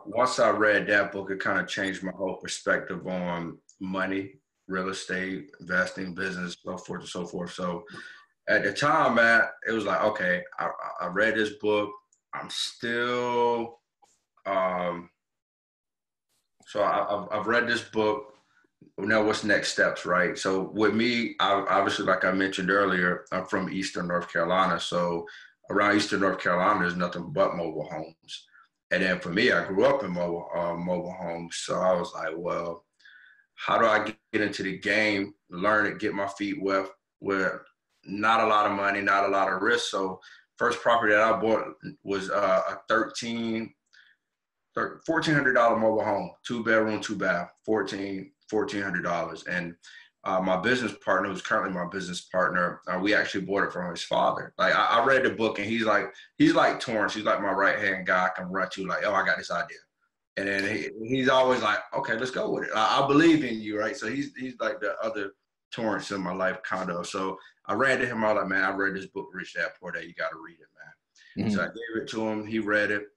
once I read that book, it kind of changed my whole perspective on money, real estate, investing, business, so forth and so forth. So at the time, man, it was like, okay, I read this book. I'm still, so I've read this book. Now what's next steps, right? So with me, obviously, like I mentioned earlier, I'm from Eastern North Carolina. So around Eastern North Carolina, there's nothing but mobile homes. And then for me, I grew up in mobile homes. So I was like, well, how do I get into the game, learn it, get my feet wet with not a lot of money, not a lot of risk. So first property that I bought was a $1,400 mobile home, 2-bedroom, 2-bath, $1,400. And my business partner, who's currently my business partner, we actually bought it from his father. Like I read the book and he's like Torrance. He's like my right-hand guy. I can run to, like, oh, I got this idea. And then he's always like, okay, let's go with it. I believe in you, right? So he's like the other Torrance in my life, kind of. So I read to him. I was like, man, I read this book, Rich Dad Poor Dad. You got to read it, man. Mm-hmm. So I gave it to him. He read it.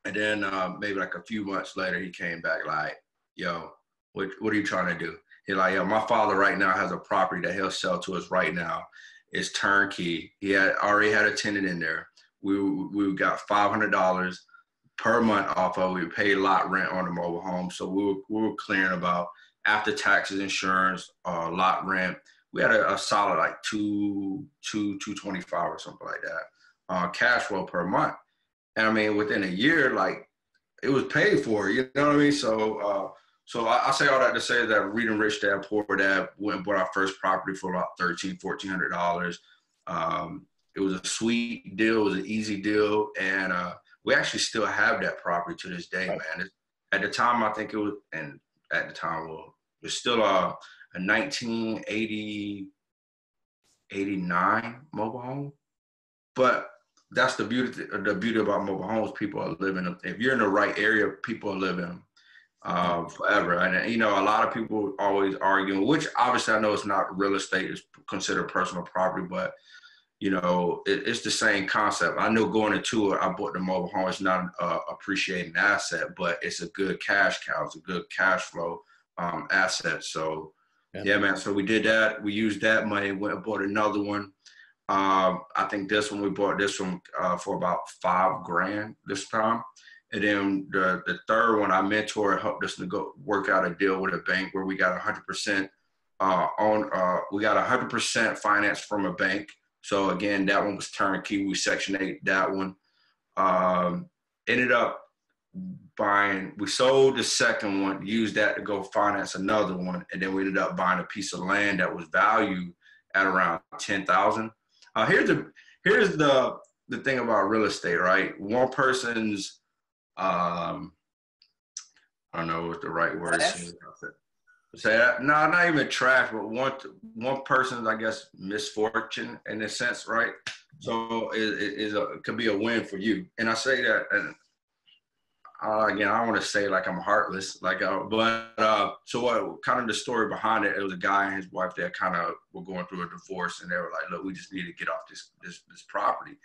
And then maybe like a few months later, he came back like, yo, what are you trying to do? He's like, yo, my father right now has a property that he'll sell to us right now. It's turnkey. He already had a tenant in there. We got $500 per month off of it. We paid lot rent on the mobile home. So we were clearing about, after taxes, insurance, lot rent. We had a solid like $225 or something like that, cash flow per month. And I mean, within a year, like, it was paid for, you know what I mean? So I say all that to say that reading Rich Dad Poor Dad, went and bought our first property for about $1,400. It was a sweet deal. It was an easy deal. And we actually still have that property to this day, man. At the time, I think it was, and at the time, well, it was still a 1989 mobile home. But that's the beauty about mobile homes. People are living, if you're in the right area, people are living forever. And, you know, a lot of people always arguing, which obviously I know it's not real estate, it's considered personal property, but, you know, it's the same concept. I know going into it, I bought the mobile home. It's not an appreciating asset, but it's a good cash cow. It's a good cash flow asset. So, yeah, man. So we did that. We used that money, went and bought another one. I think we bought this one for about $5,000 this time. And then the third one, our mentor helped us work out a deal with a bank where we got 100% we got 100% finance from a bank. So again, that one was turnkey. We Section 8 that one. Ended up we sold the second one, used that to go finance another one, and then we ended up buying a piece of land that was valued at around $10,000. Here's the thing about real estate, right? One person's I don't know what the right word is. Say that? No, not even trash, but one person's, I guess, misfortune in a sense, right? So it could be a win for you. And I say that, and again, I don't want to say like I'm heartless, so what kind of the story behind it? It was a guy and his wife that kind of were going through a divorce, and they were like, "Look, we just need to get off this property."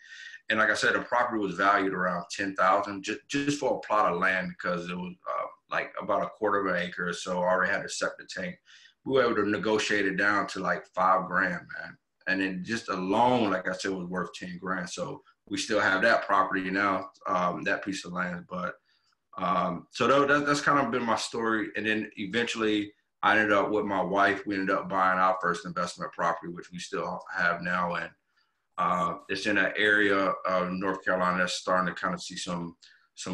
And like I said, the property was valued around $10,000 just for a plot of land, because it was like about a quarter of an acre or so. I already had a septic tank. We were able to negotiate it down to like $5,000, man. And then just a loan, like I said, was worth $10,000. So we still have that property now, that piece of land. But So that's kind of been my story. And then eventually I ended up with my wife. We ended up buying our first investment property, which we still have now. And it's in an area of North Carolina that's starting to kind of see some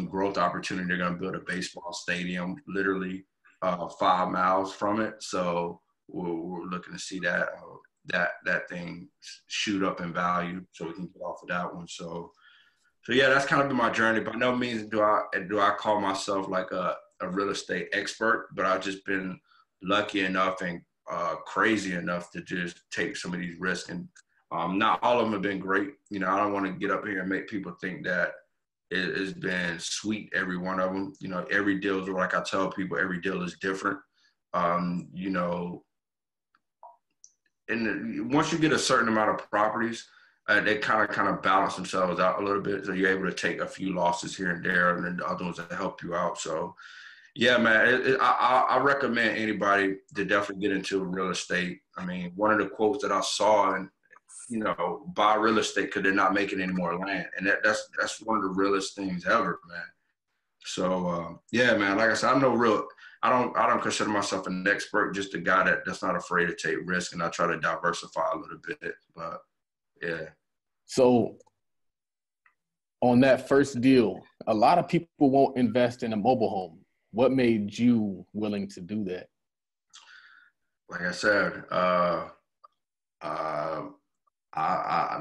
growth opportunity. They're going to build a baseball stadium literally 5 miles from it. So we're looking to see that thing shoot up in value so we can get off of that one. So yeah, that's kind of been my journey. By no means do I call myself like a real estate expert, but I've just been lucky enough and crazy enough to just take some of these risks. And not all of them have been great. You know, I don't want to get up here and make people think that it has been sweet, every one of them. You know, every deal is, like I tell people, every deal is different. You know, and once you get a certain amount of properties, they kind of balance themselves out a little bit. So you're able to take a few losses here and there, and then the other ones that help you out. So yeah, man, I recommend anybody to definitely get into real estate. I mean, one of the quotes that I saw, and you know, buy real estate because they're not making any more land, and that's one of the realest things ever, man. So yeah, man, like I said, I don't consider myself an expert, just a guy that's not afraid to take risk, and I try to diversify a little bit. But yeah. So on that first deal, a lot of people won't invest in a mobile home. What made you willing to do that? Like I said,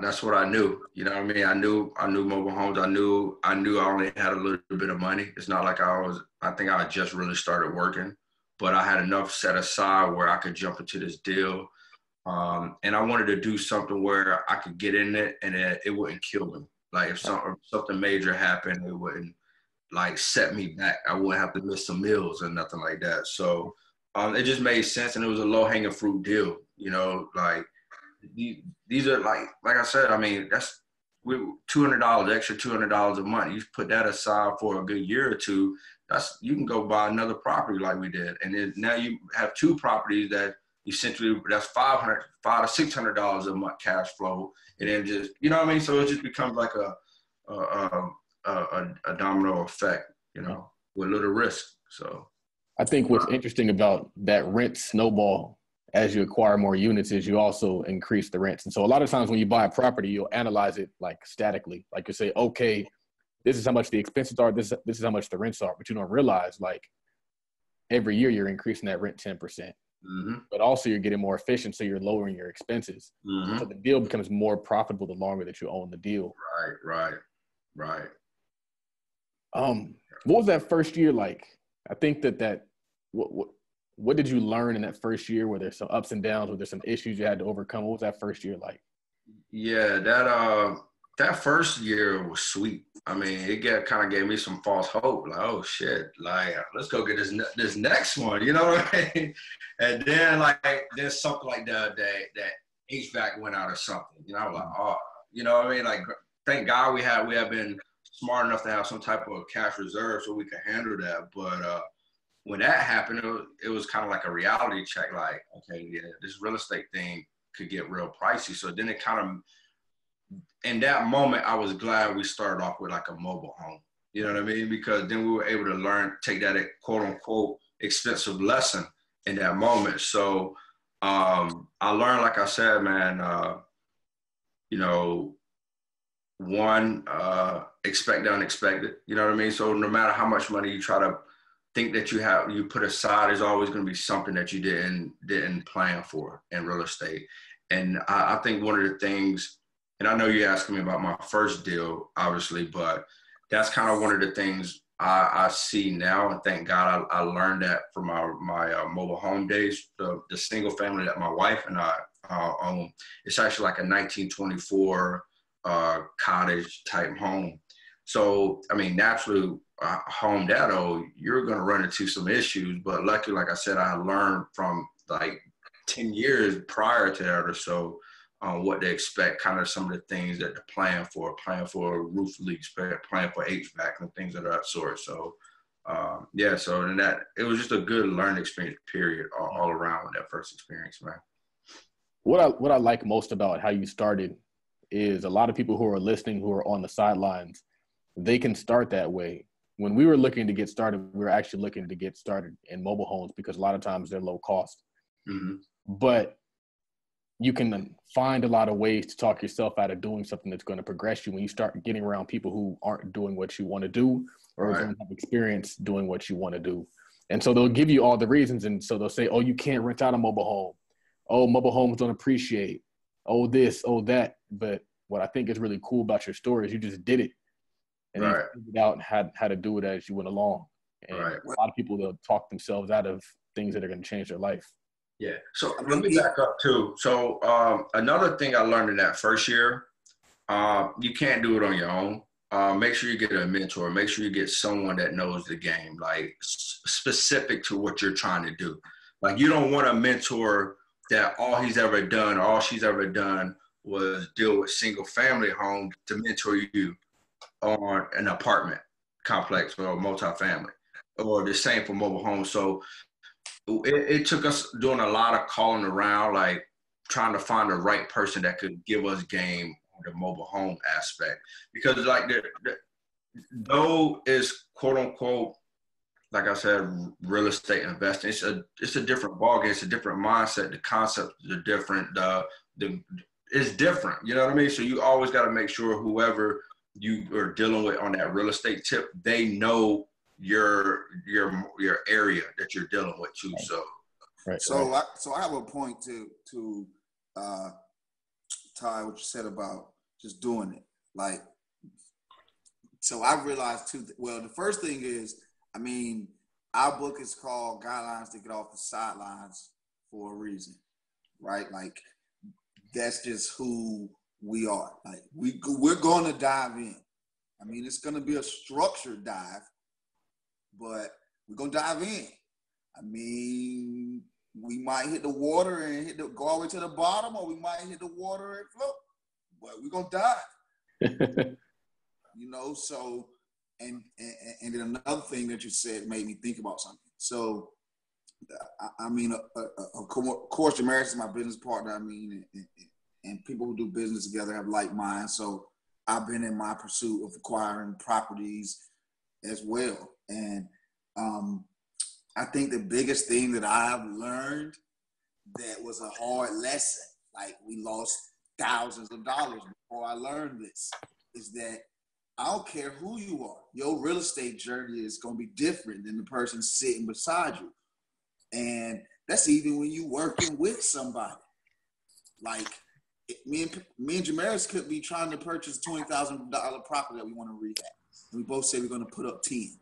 that's what I knew. You know what I mean? I knew mobile homes. I knew I only had a little bit of money. It's not like I think I had just really started working, but I had enough set aside where I could jump into this deal. And I wanted to do something where I could get in it and it wouldn't kill me. Like if something major happened, it wouldn't like set me back. I wouldn't have to miss some meals or nothing like that. So it just made sense, and it was a low hanging fruit deal. You know, like these are like I said. I mean, that's $200 extra, $200 a month. You put that aside for a good year or two. You can go buy another property like we did, and then now you have two properties that essentially that's $500 to $600 a month cash flow, and then just, you know what I mean. So it just becomes like a domino effect, you know, with little risk. So I think what's interesting about that rent snowball as you acquire more units is you also increase the rents. And so a lot of times when you buy a property, you'll analyze it like statically. Like you say, okay, this is how much the expenses are. This is how much the rents are. But you don't realize like every year you're increasing that rent 10%. Mm-hmm. But also you're getting more efficient, so you're lowering your expenses. Mm-hmm. So the deal becomes more profitable the longer that you own the deal. Right. What was that first year like? I think that what did you learn in that first year? Were there some ups and downs? Were there some issues you had to overcome? What was that first year like? Yeah, that first year was sweet. I mean, it kind of gave me some false hope. Like, oh shit, like let's go get this next one. You know what I mean? And then there's something like that HVAC went out or something. You know, I was like, oh, you know what I mean? Like, thank God we have been smart enough to have some type of cash reserve so we could handle that. But when that happened, it was kind of like a reality check. Like, okay, yeah, this real estate thing could get real pricey. So then it kind of, in that moment, I was glad we started off with like a mobile home. You know what I mean? Because then we were able to take that quote unquote expensive lesson in that moment. So I learned, like I said, man, you know, one, expect the unexpected. You know what I mean? So no matter how much money you try to think that you put aside, there's always going to be something that you didn't plan for in real estate. And I think one of the things, and I know you're asking me about my first deal, obviously, but that's kind of one of the things I see now. And thank God I learned that from my mobile home days. The single family that my wife and I own, it's actually like a 1924 cottage type home. So, I mean, naturally, home that old, you're going to run into some issues. But luckily, like I said, I learned from like 10 years prior to that or so what to expect, kind of some of the things that to plan for roof leaks, plan for HVAC and things of that sort. So, yeah, so in that, it was just a good learning experience, period, all around with that first experience, man. What I like most about how you started is a lot of people who are listening, who are on the sidelines, they can start that way. when we were looking to get started, we were actually looking to get started in mobile homes because a lot of times they're low cost. Mm-hmm. But you can find a lot of ways to talk yourself out of doing something that's going to progress you when you start getting around people who aren't doing what you want to do or Right. don't have experience doing what you want to do. And so they'll give you all the reasons. And so they'll say, oh, you can't rent out a mobile home. Oh, mobile homes don't appreciate. Oh, this, oh, that. But what I think is really cool about your story is you just did it. And Right. you figured out how to do it as you went along. And Right. a lot of people, they'll talk themselves out of things that are going to change their life. Yeah. So let me back up too. So another thing I learned in that first year, you can't do it on your own. Make sure you get a mentor. Make sure you get someone that knows the game, like specific to what you're trying to do. Like you don't want a mentor that all he's ever done, or all she's ever done was deal with single family homes to mentor you on an apartment complex or multifamily, or the same for mobile homes. So it took us doing a lot of calling around, like trying to find the right person that could give us game on the mobile home aspect. Because like though is quote unquote, like I said, real estate investing, it's a different ballgame, it's a different mindset, the concepts are different, it's different, you know what I mean? So you always got to make sure whoever you are dealing with on that real estate tip, they know your area that you're dealing with too. So I have a point to Ty, what you said about just doing it. Like, so I realized too. Well, the first thing is, I mean, our book is called Guidelines to Get Off the Sidelines for a reason, right? Like, that's just who we are. Like, we're going to dive in. I mean, it's going to be a structured dive, but we're going to dive in. I mean, we might hit the water and go all the way to the bottom, or we might hit the water and float, but we're going to dive. You know, so, and then another thing that you said made me think about something. So, I mean, of course, Jamaris is my business partner. I mean, and people who do business together have like minds. So I've been in my pursuit of acquiring properties as well. And I think the biggest thing that I've learned that was a hard lesson, like we lost thousands of dollars before I learned this, is that I don't care who you are. Your real estate journey is going to be different than the person sitting beside you. And that's even when you're working with somebody. Like me and Jamaris could be trying to purchase a $20,000 property that we want to rehab. And we both say we're going to put up 10.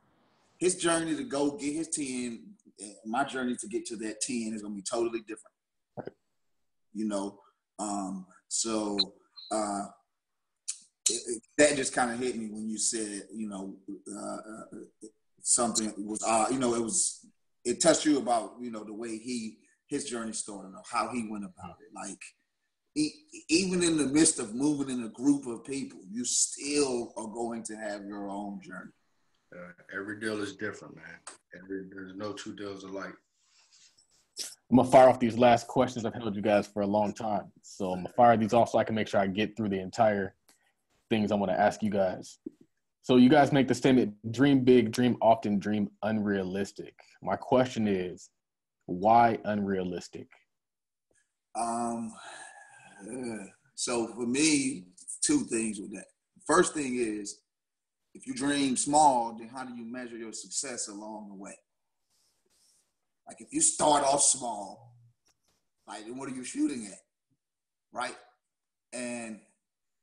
His journey to go get his 10, my journey to get to that 10 is going to be totally different. You know? That just kind of hit me when you said, you know, something was, you know, it touched you about, you know, the way his journey started, or how he went about it. Like, even in the midst of moving in a group of people, you still are going to have your own journey. Every deal is different, man. There's no two deals alike. I'm going to fire off these last questions. I've held you guys for a long time. So I'm going to fire these off so I can make sure I get through the entire things I want to ask you guys. So you guys make the statement, dream big, dream often, dream unrealistic. My question is, why unrealistic? So for me, two things with that. First thing is, if you dream small, then how do you measure your success along the way? Like if you start off small, like then what are you shooting at, right? And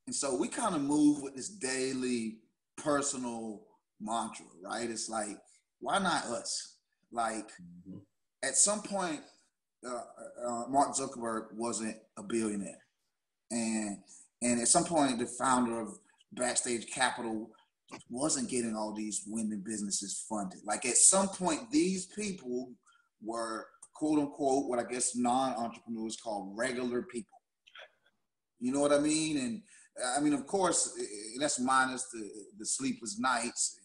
so we kind of move with this daily personal mantra, right? It's like, why not us? Like at some point, Mark Zuckerberg wasn't a billionaire. And at some point, the founder of Backstage Capital wasn't getting all these women businesses funded. Like at some point, these people were quote unquote, what I guess non-entrepreneurs call regular people. You know what I mean? And I mean, of course, that's minus the sleepless nights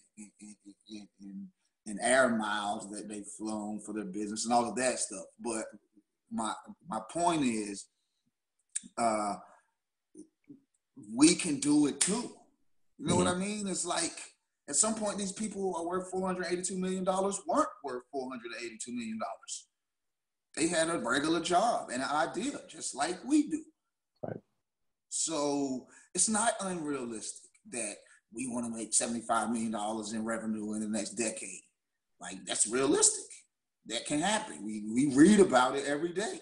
and air miles that they've flown for their business and all of that stuff. But my point is, we can do it too. You know what I mean? It's like At some point, these people are worth $482 million, weren't worth $482 million. They had a regular job and an idea, just like we do. Right. So it's not unrealistic that we want to make $75 million in revenue in the next decade. Like, that's realistic. That can happen. We read about it every day.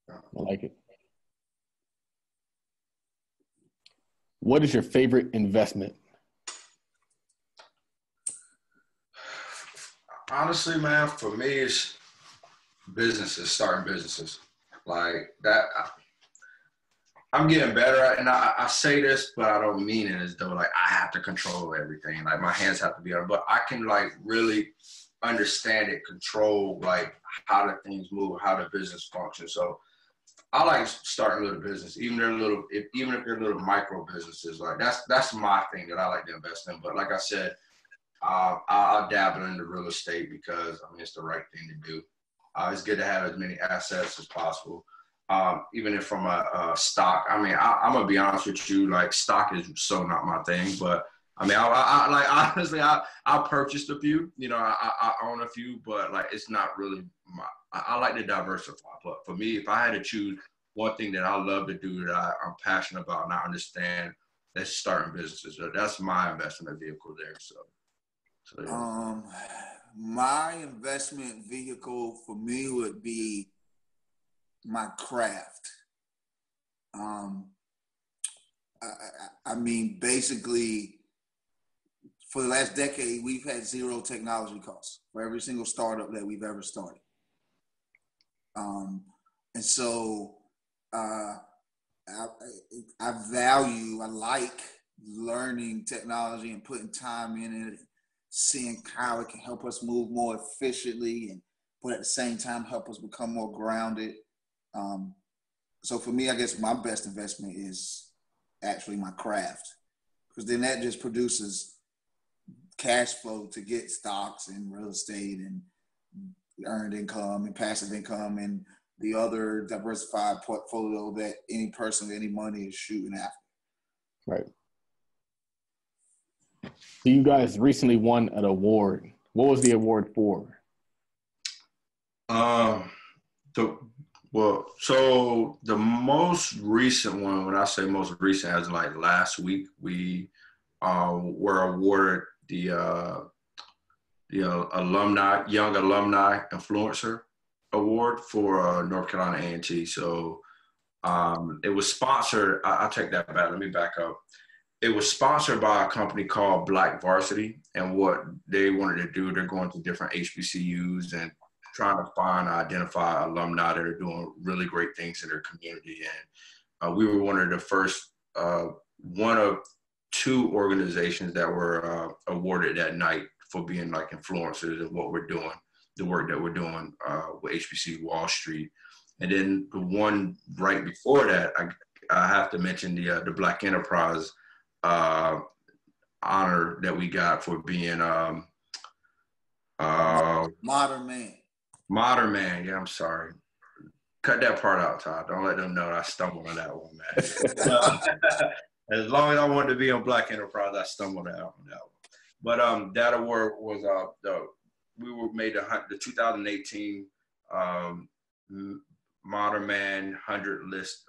I like it. What is your favorite investment? Honestly, man, for me, it's businesses, starting businesses. Like that, I'm getting better at, and I say this, but I don't mean it as though like I have to control everything. Like my hands have to be on it, but I can like really understand it, control like how the things move, how the business functions. So I like starting a little business, even if they're little micro businesses. Like that's my thing that I like to invest in. But like I said, I'll dabble into real estate because I mean it's the right thing to do. It's good to have as many assets as possible. Even if from a stock, I mean, I'm gonna be honest with you, like stock is so not my thing, but I mean, I like honestly, I purchased a few, you know, I own a few, but like it's not really I like to diversify. But for me, if I had to choose one thing that I love to do that I'm passionate about and I understand, that's starting businesses. So that's my investment vehicle there. So yeah. My investment vehicle for me would be my craft. I mean, basically, for the last decade, we've had zero technology costs for every single startup that we've ever started. And so I like learning technology and putting time in it, seeing how it can help us move more efficiently, but at the same time help us become more grounded. So for me, I guess my best investment is actually my craft, because then that just produces cash flow to get stocks and real estate and earned income and passive income and the other diversified portfolio that any person with any money is shooting after. Right. So you guys recently won an award. What was the award for? So the most recent one, when I say most recent, as like last week, we were awarded the Young Alumni Influencer Award for North Carolina A&T. So it was sponsored. I'll take that back. Let me back up. It was sponsored by a company called Black Varsity, and what they wanted to do, they're going to different HBCUs and trying to identify alumni that are doing really great things in their community. And we were one of the first, one of two organizations that were awarded that night for being like influencers of what we're doing, the work that we're doing with HBCU Wall Street. And then the one right before that, I have to mention the Black Enterprise honor that we got for being Modern Man. Modern Man, yeah, I'm sorry. Cut that part out, Todd. Don't let them know I stumbled on that one, man. As long as I wanted to be on Black Enterprise, I stumbled out on that one. But that award was we were made the 2018 Modern Man 100 list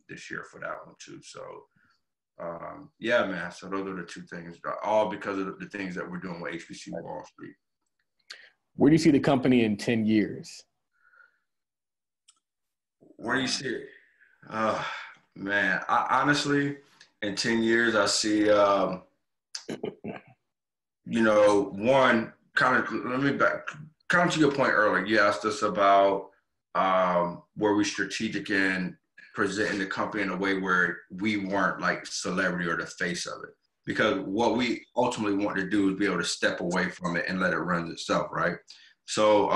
this year for that one too. So yeah, man. So those are the two things, all because of the things that we're doing with HBCU Wall Street. Where do you see the company in 10 years? Where do you see it? Man, I honestly, in 10 years, I see, one, kind of to your point earlier, you asked us about where we strategic in presenting the company in a way where we weren't like celebrity or the face of it. Because what we ultimately want to do is be able to step away from it and let it run itself, right? So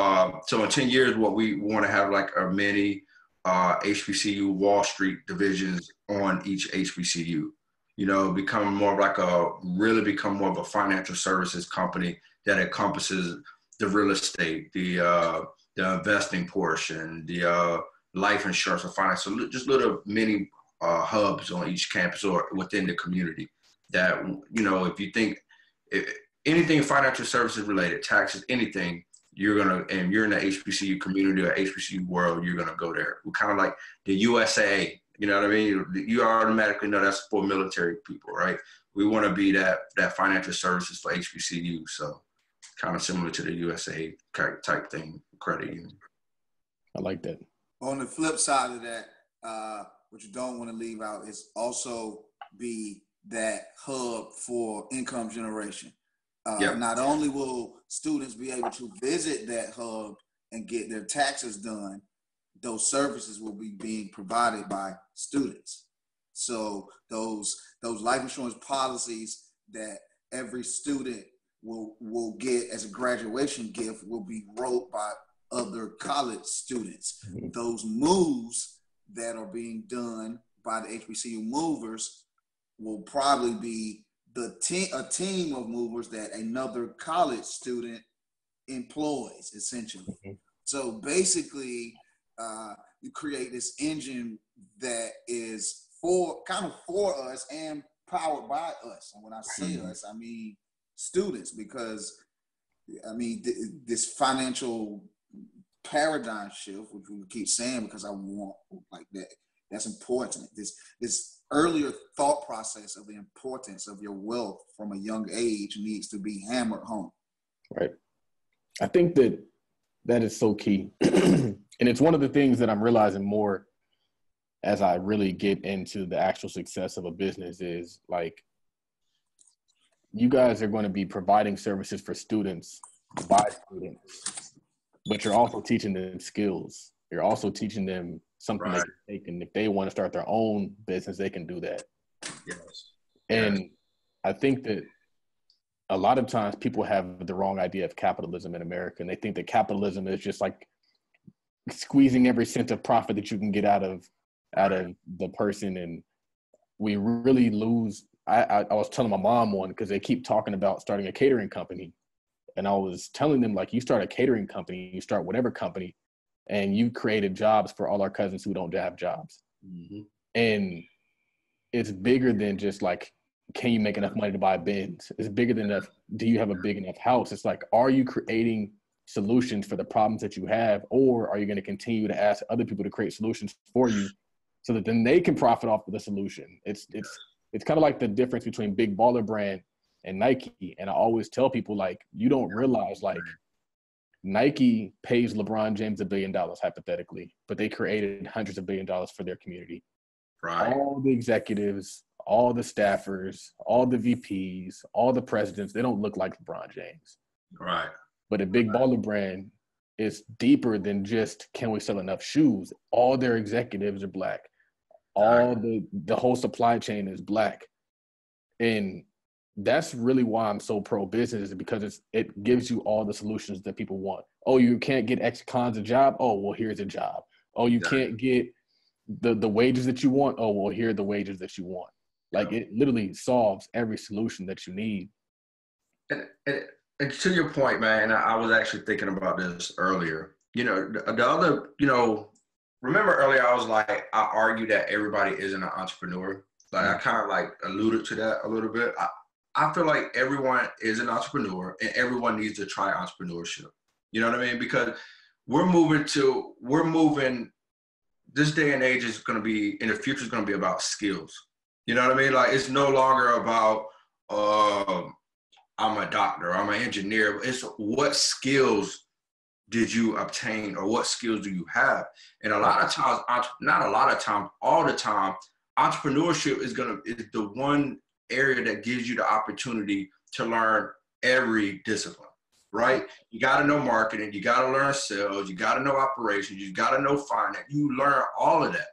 in 10 years, what we want to have like a mini HBCU Wall Street divisions on each HBCU, become more of become more of a financial services company that encompasses the real estate, the investing portion, the life insurance and finance. So just little mini hubs on each campus or within the community that, you know, if you think anything financial services related, taxes, anything, and you're in the HBCU community or HBCU world, you're going to go there. We're kind of like the USA, you know what I mean? You automatically know that's for military people, right? We want to be that financial services for HBCU. So kind of similar to the USA type thing, credit union. I like that. On the flip side of that, what you don't want to leave out is also be that hub for income generation. Not only will students be able to visit that hub and get their taxes done, those services will be being provided by students. So those life insurance policies that every student will get as a graduation gift will be wrote by other college students. Mm-hmm. Those moves that are being done by the HBCU movers will probably be a team of movers that another college student employs, essentially. Mm-hmm. So basically, you create this engine that is for us and powered by us. And when I say us, I mean students, because I mean this financial paradigm shift, which we keep saying because I want like that. That's important. This earlier thought process of the importance of your wealth from a young age needs to be hammered home. Right. I think that is so key. And it's one of the things that I'm realizing more as I really get into the actual success of a business is like, you guys are going to be providing services for students by students, but you're also teaching them skills. You're also teaching them something right. They can, if they want to start their own business, they can do that. Yes. And I think that a lot of times people have the wrong idea of capitalism in America, and they think that capitalism is just like squeezing every cent of profit that you can get out of the person. And we really lose. I was telling my mom one, because they keep talking about starting a catering company. And I was telling them, like, you start a catering company, you start whatever company, and you created jobs for all our cousins who don't have jobs. Mm-hmm. And it's bigger than just like, can you make enough money to buy bins? It's bigger than enough. Do you have a big enough house? It's like, are you creating solutions for the problems that you have, or are you going to continue to ask other people to create solutions for you so that then they can profit off of the solution? It's kind of like the difference between Big Baller Brand and Nike. And I always tell people, like, you don't realize, like, Nike pays LeBron James $1 billion hypothetically, but they created hundreds of $billions for their community. Right. All the executives, all the staffers, all the VPs, all the presidents, they don't look like LeBron James. Right. But a Big Baller Brand is deeper than just, can we sell enough shoes? All their executives are Black. All the whole supply chain is Black. And that's really why I'm so pro business, is because it gives you all the solutions that people want. Oh, you can't get X cons a job? Oh, well, here's a job. Oh, you can't get the wages that you want? Oh, well, here are the wages that you want. Like, it literally solves every solution that you need. And to your point, man, I was actually thinking about this earlier. You know, the other, you know, remember earlier I was like, I argue that everybody isn't an entrepreneur. Like, I kind of like alluded to that a little bit. I feel like everyone is an entrepreneur and everyone needs to try entrepreneurship. You know what I mean? Because we're moving, this day and age is going to be, in the future is going to be about skills. You know what I mean? Like, it's no longer about, I'm a doctor, I'm an engineer. It's what skills did you obtain, or what skills do you have? And a lot of times, not a lot of times, all the time, entrepreneurship is the one area that gives you the opportunity to learn every discipline, right? You got to know marketing, you got to learn sales, you got to know operations, you got to know finance. You learn all of that.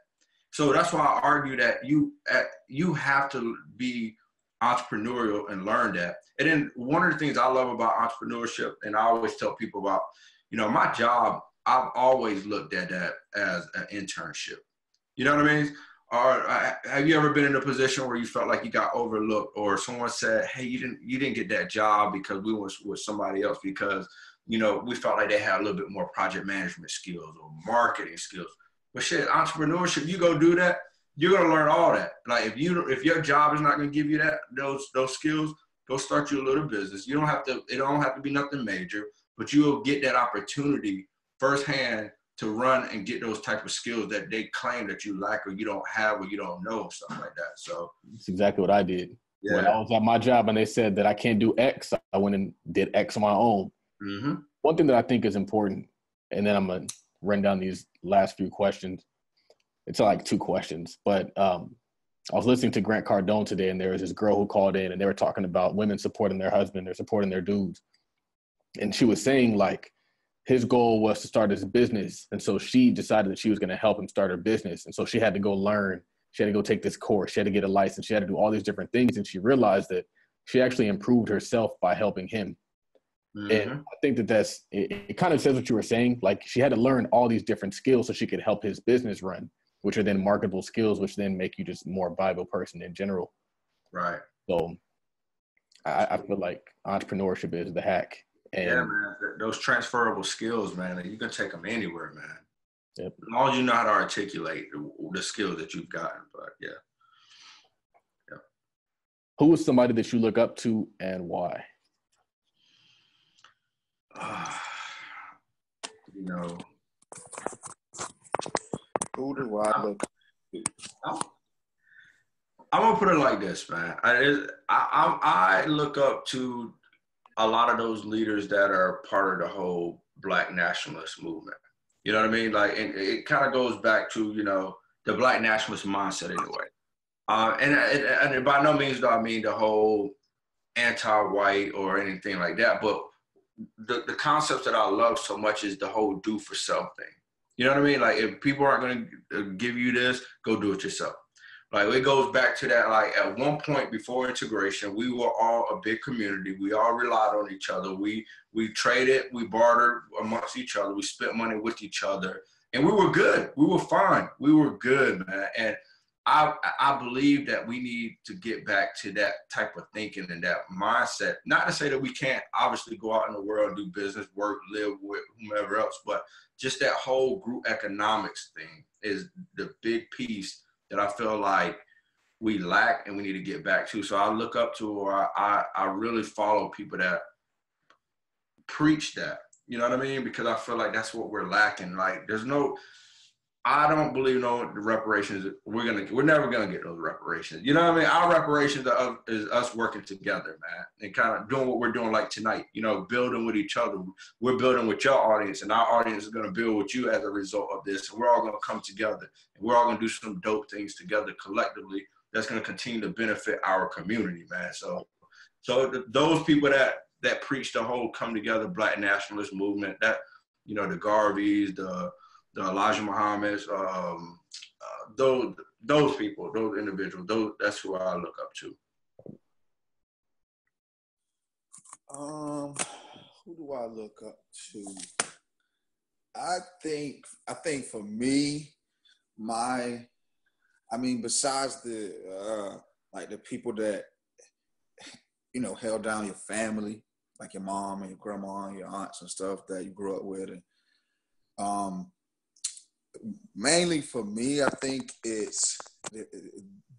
So that's why I argue that you have to be entrepreneurial and learn that. And then one of the things I love about entrepreneurship, and I always tell people about, you know, my job, I've always looked at that as an internship. You know what I mean? Or have you ever been in a position where you felt like you got overlooked, or someone said, hey, you didn't get that job because we were with somebody else because, you know, we felt like they had a little bit more project management skills or marketing skills. But shit, entrepreneurship, you go do that, you're gonna learn all that. Like if your job is not gonna give you those skills, go start you a little business. You don't have to. It don't have to be nothing major, but you will get that opportunity firsthand to run and get those type of skills that they claim that you lack or you don't have or you don't know, stuff like that. So that's exactly what I did. yeah. When I was at my job and they said that I can't do X, I went and did X on my own. Mm-hmm. One thing that I think is important, and then I'm going to run down these last few questions. It's like 2 questions, but I was listening to Grant Cardone today, and there was this girl who called in, and they were talking about women supporting their husband, they're supporting their dudes. And she was saying, like, his goal was to start his business. And so she decided that she was going to help him start her business. And so she had to go learn. She had to go take this course. She had to get a license. She had to do all these different things. And she realized that she actually improved herself by helping him. Mm-hmm. And I think that it kind of says what you were saying. Like, she had to learn all these different skills so she could help his business run, which are then marketable skills, which then make you just a more valuable person in general. Right. So I feel like entrepreneurship is the hack. And yeah, man, those transferable skills, man, you can take them anywhere, man. Yep. As long as you know how to articulate the skills that you've gotten. But yeah. Who is somebody that you look up to and why? You know, who do I look up to? I'm gonna put it like this, man. I look up to a lot of those leaders that are part of the whole Black nationalist movement. You know what I mean? Like, and it kind of goes back to, you know, the Black nationalist mindset anyway. And by no means do I mean the whole anti-white or anything like that, but the concepts that I love so much is the whole do for self thing. You know what I mean? Like, if people aren't going to give you this, go do it yourself. Like, it goes back to that, like, at one point before integration, we were all a big community. We all relied on each other. We traded, we bartered amongst each other. We spent money with each other. And we were good. We were fine. We were good, man. And I believe that we need to get back to that type of thinking and that mindset. Not to say that we can't obviously go out in the world, do business, work, live with whomever else, but just that whole group economics thing is the big piece that I feel like we lack and we need to get back to. So I look up to, or I really follow people that preach that. You know what I mean? Because I feel like that's what we're lacking. Like, I don't believe the reparations. We're never gonna get those reparations. You know what I mean? Our reparations is us working together, man, and kind of doing what we're doing like tonight. You know, building with each other. We're building with your audience, and our audience is gonna build with you as a result of this. And we're all gonna come together, and we're all gonna do some dope things together collectively. That's gonna continue to benefit our community, man. So those people that preach the whole come together Black nationalist movement, that, you know, the Garveys, the Elijah Muhammad's, those people, those individuals, that's who I look up to. Who do I look up to? I think for me, besides the like the people that, you know, held down your family, like your mom and your grandma and your aunts and stuff that you grew up with, and mainly for me, I think it's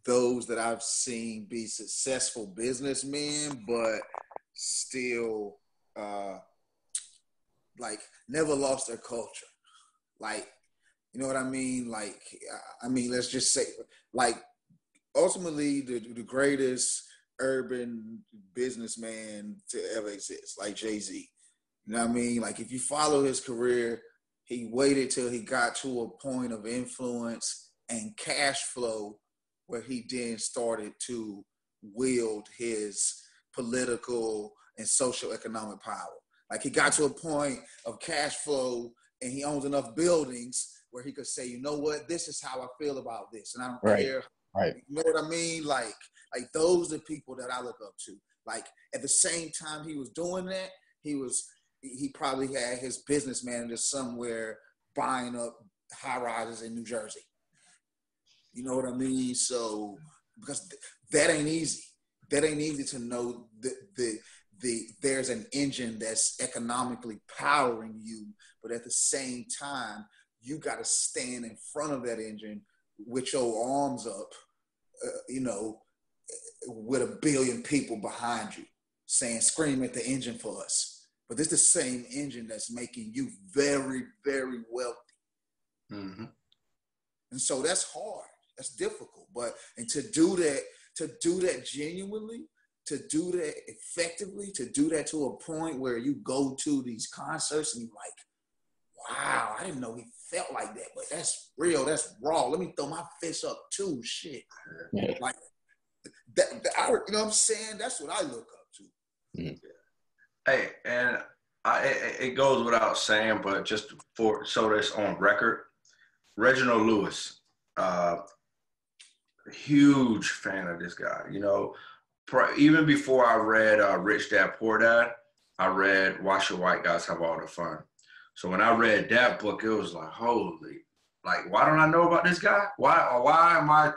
those that I've seen be successful businessmen, but still like never lost their culture. Like, you know what I mean? Like, let's just say, like, ultimately the greatest urban businessman to ever exist, like Jay-Z. You know what I mean? Like, if you follow his career, he waited till he got to a point of influence and cash flow where he then started to wield his political and social economic power. Like, he got to a point of cash flow and he owns enough buildings where he could say, you know what, this is how I feel about this. And I don't care. Right. You know what I mean? Like those are people that I look up to. Like, at the same time he was doing that, he probably had his business manager somewhere buying up high rises in New Jersey. You know what I mean? So, because that ain't easy. That ain't easy to know there's an engine that's economically powering you, but at the same time, you got to stand in front of that engine with your arms up, with a billion people behind you saying, scream at the engine for us. But this is the same engine that's making you very, very wealthy. Mm-hmm. And so that's hard. That's difficult. And to do that genuinely, to do that effectively, to do that to a point where you go to these concerts and you're like, wow, I didn't know he felt like that, but that's real, that's raw. Let me throw my fist up too, shit. Yeah. Like that, you know what I'm saying? That's what I look up to. Mm. Hey, and it goes without saying, but just so that's on record, Reginald Lewis, huge fan of this guy. Even before I read Rich Dad Poor Dad, I read Why Should White Guys Have All the Fun? So when I read that book, it was like, holy, like, why don't I know about this guy? Why am I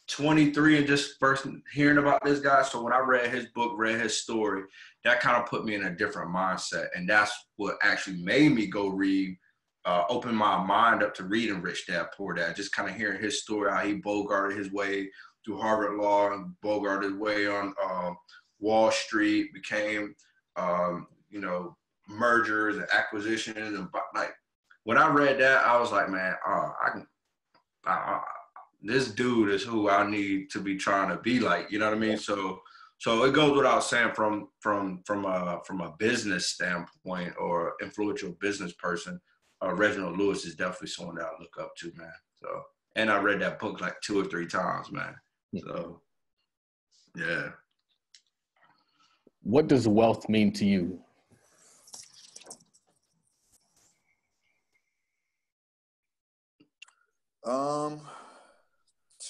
23 and just first hearing about this guy? So when I read his book, read his story, that kind of put me in a different mindset. And that's what actually made me go read, open my mind up to reading Rich Dad Poor Dad, just kind of hearing his story, how he bogarted his way through Harvard Law and bogarted his way on Wall Street, became, mergers and acquisitions. And like, when I read that, I was like, man, this dude is who I need to be trying to be like, you know what I mean? So it goes without saying from a business standpoint or influential business person, Reginald Lewis is definitely someone that I look up to, man. So, and I read that book like 2 or 3 times, man. So, yeah. What does wealth mean to you?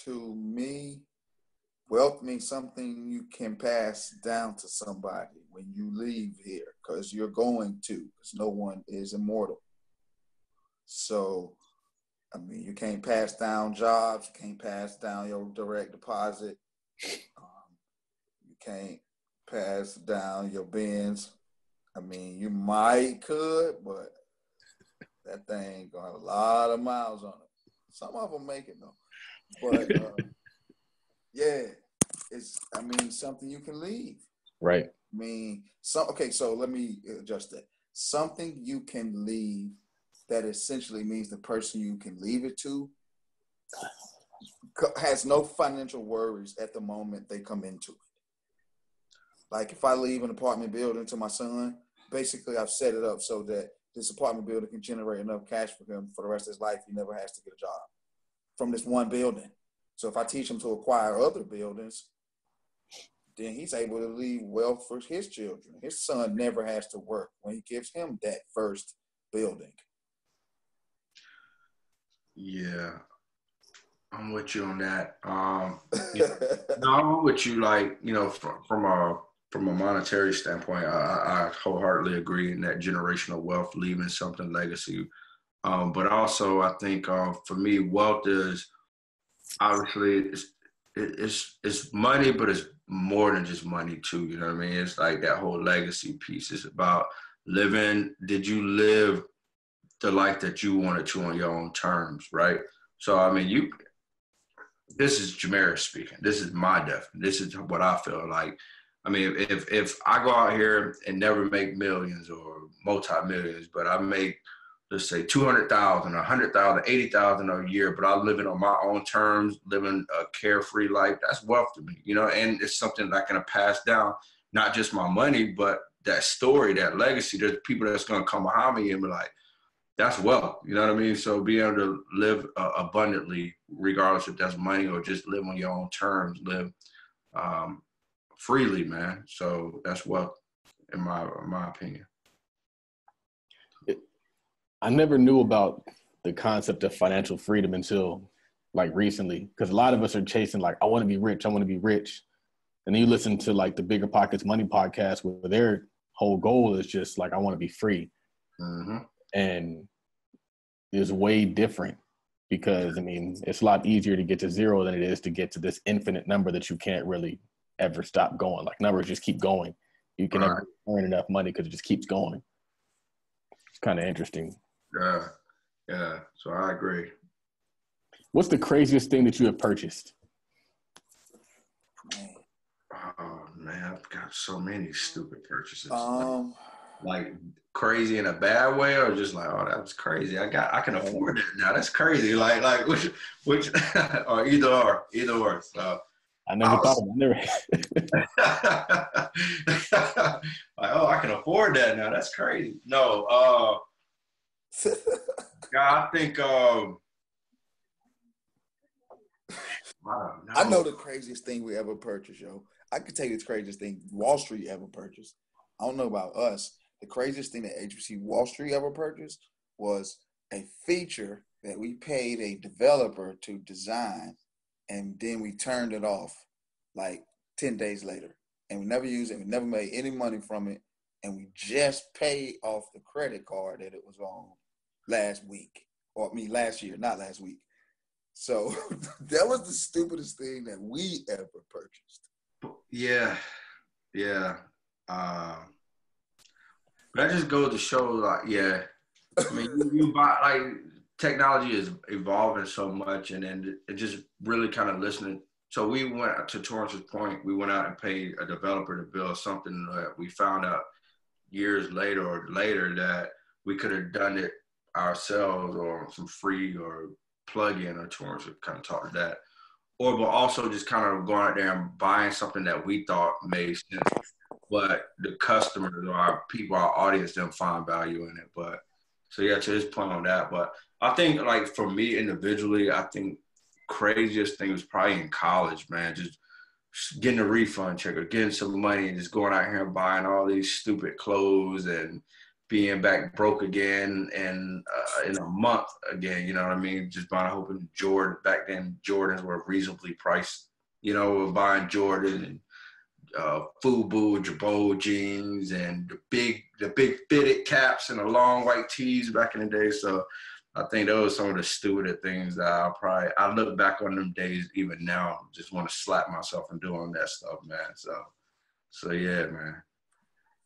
To me, wealth means something you can pass down to somebody when you leave here, because you're going to, because no one is immortal. So, I mean, you can't pass down jobs, you can't pass down your direct deposit, you can't pass down your Benz. I mean, you could, but that thing gonna have a lot of miles on it. Some of them make it though. But yeah, it's something you can leave. Right. So let me adjust that. Something you can leave that essentially means the person you can leave it to has no financial worries at the moment they come into it. Like if I leave an apartment building to my son, basically I've set it up so that this apartment building can generate enough cash for him for the rest of his life. He never has to get a job from this one building. So if I teach him to acquire other buildings, then he's able to leave wealth for his children. His son never has to work when he gives him that first building. Yeah, I'm with you on that. I'm with you. Like, from a monetary standpoint, I wholeheartedly agree in that generational wealth, leaving something legacy. But also, I think for me, wealth is obviously it's money, but it's more than just money too. You know what I mean? It's like that whole legacy piece. It's about living. Did you live the life that you wanted to on your own terms, right? So, I mean, this is Jamaris speaking. This is my definition. This is what I feel like. I mean, if I go out here and never make millions or multi-millions, but I make, let's say, 200,000, 100,000, 80,000 a year, but I'm living on my own terms, living a carefree life, that's wealth to me, and it's something that I can pass down, not just my money, but that story, that legacy. There's people that's going to come behind me and be like, that's wealth, you know what I mean? So being able to live abundantly, regardless if that's money or just live on your own terms, live freely, man. So that's wealth, in my opinion. I never knew about the concept of financial freedom until like recently, because a lot of us are chasing like, I want to be rich. And then you listen to like the Bigger Pockets Money podcast where their whole goal is just like, I want to be free. Mm-hmm. And it's way different because, I mean, it's a lot easier to get to zero than it is to get to this infinite number that you can't really ever stop going. Like numbers just keep going. You can never earn enough money because it just keeps going. It's kind of interesting. Yeah. So I agree. What's the craziest thing that you have purchased? Oh man, I've got so many stupid purchases. Like crazy in a bad way, or just like, oh, that was crazy. I can afford that now. That's crazy. Like which or either or. So I never thought of it. Like, oh, I can afford that now. That's crazy. No, I think I don't know. I know the craziest thing we ever purchased, yo. I could tell you the craziest thing Wall Street ever purchased. I don't know about us. The craziest thing that HBC Wall Street ever purchased was a feature that we paid a developer to design, and then we turned it off like 10 days later. And we never used it. We never made any money from it. And we just paid off the credit card that it was on last week. Or last year, not last week. So that was the stupidest thing that we ever purchased. Yeah. But that just goes to show, like, yeah. I mean, you buy, like, technology is evolving so much, and then it just really kind of listening. So we went to Torrance's point. We went out and paid a developer to build something that we found out years later that we could have done it ourselves or some free or plug-in, or Torrance kind of taught that. But also just kind of going out there and buying something that we thought made sense, but the customers or our people, our audience didn't find value in it. But so yeah, to this point on that. But I think, like, for me individually, I think craziest thing was probably in college, man, just getting a refund check or getting some money and just going out here and buying all these stupid clothes and being back broke again and in a month again, you know what I mean? Just buying a whole bunch of Jordan. Back then, Jordans were reasonably priced, you know, buying Jordan and FUBU, Jabot jeans and the big fitted caps and the long white tees back in the day. So I think those are some of the stupid things that I look back on them days even now, just want to slap myself and doing that stuff, man. So yeah, man.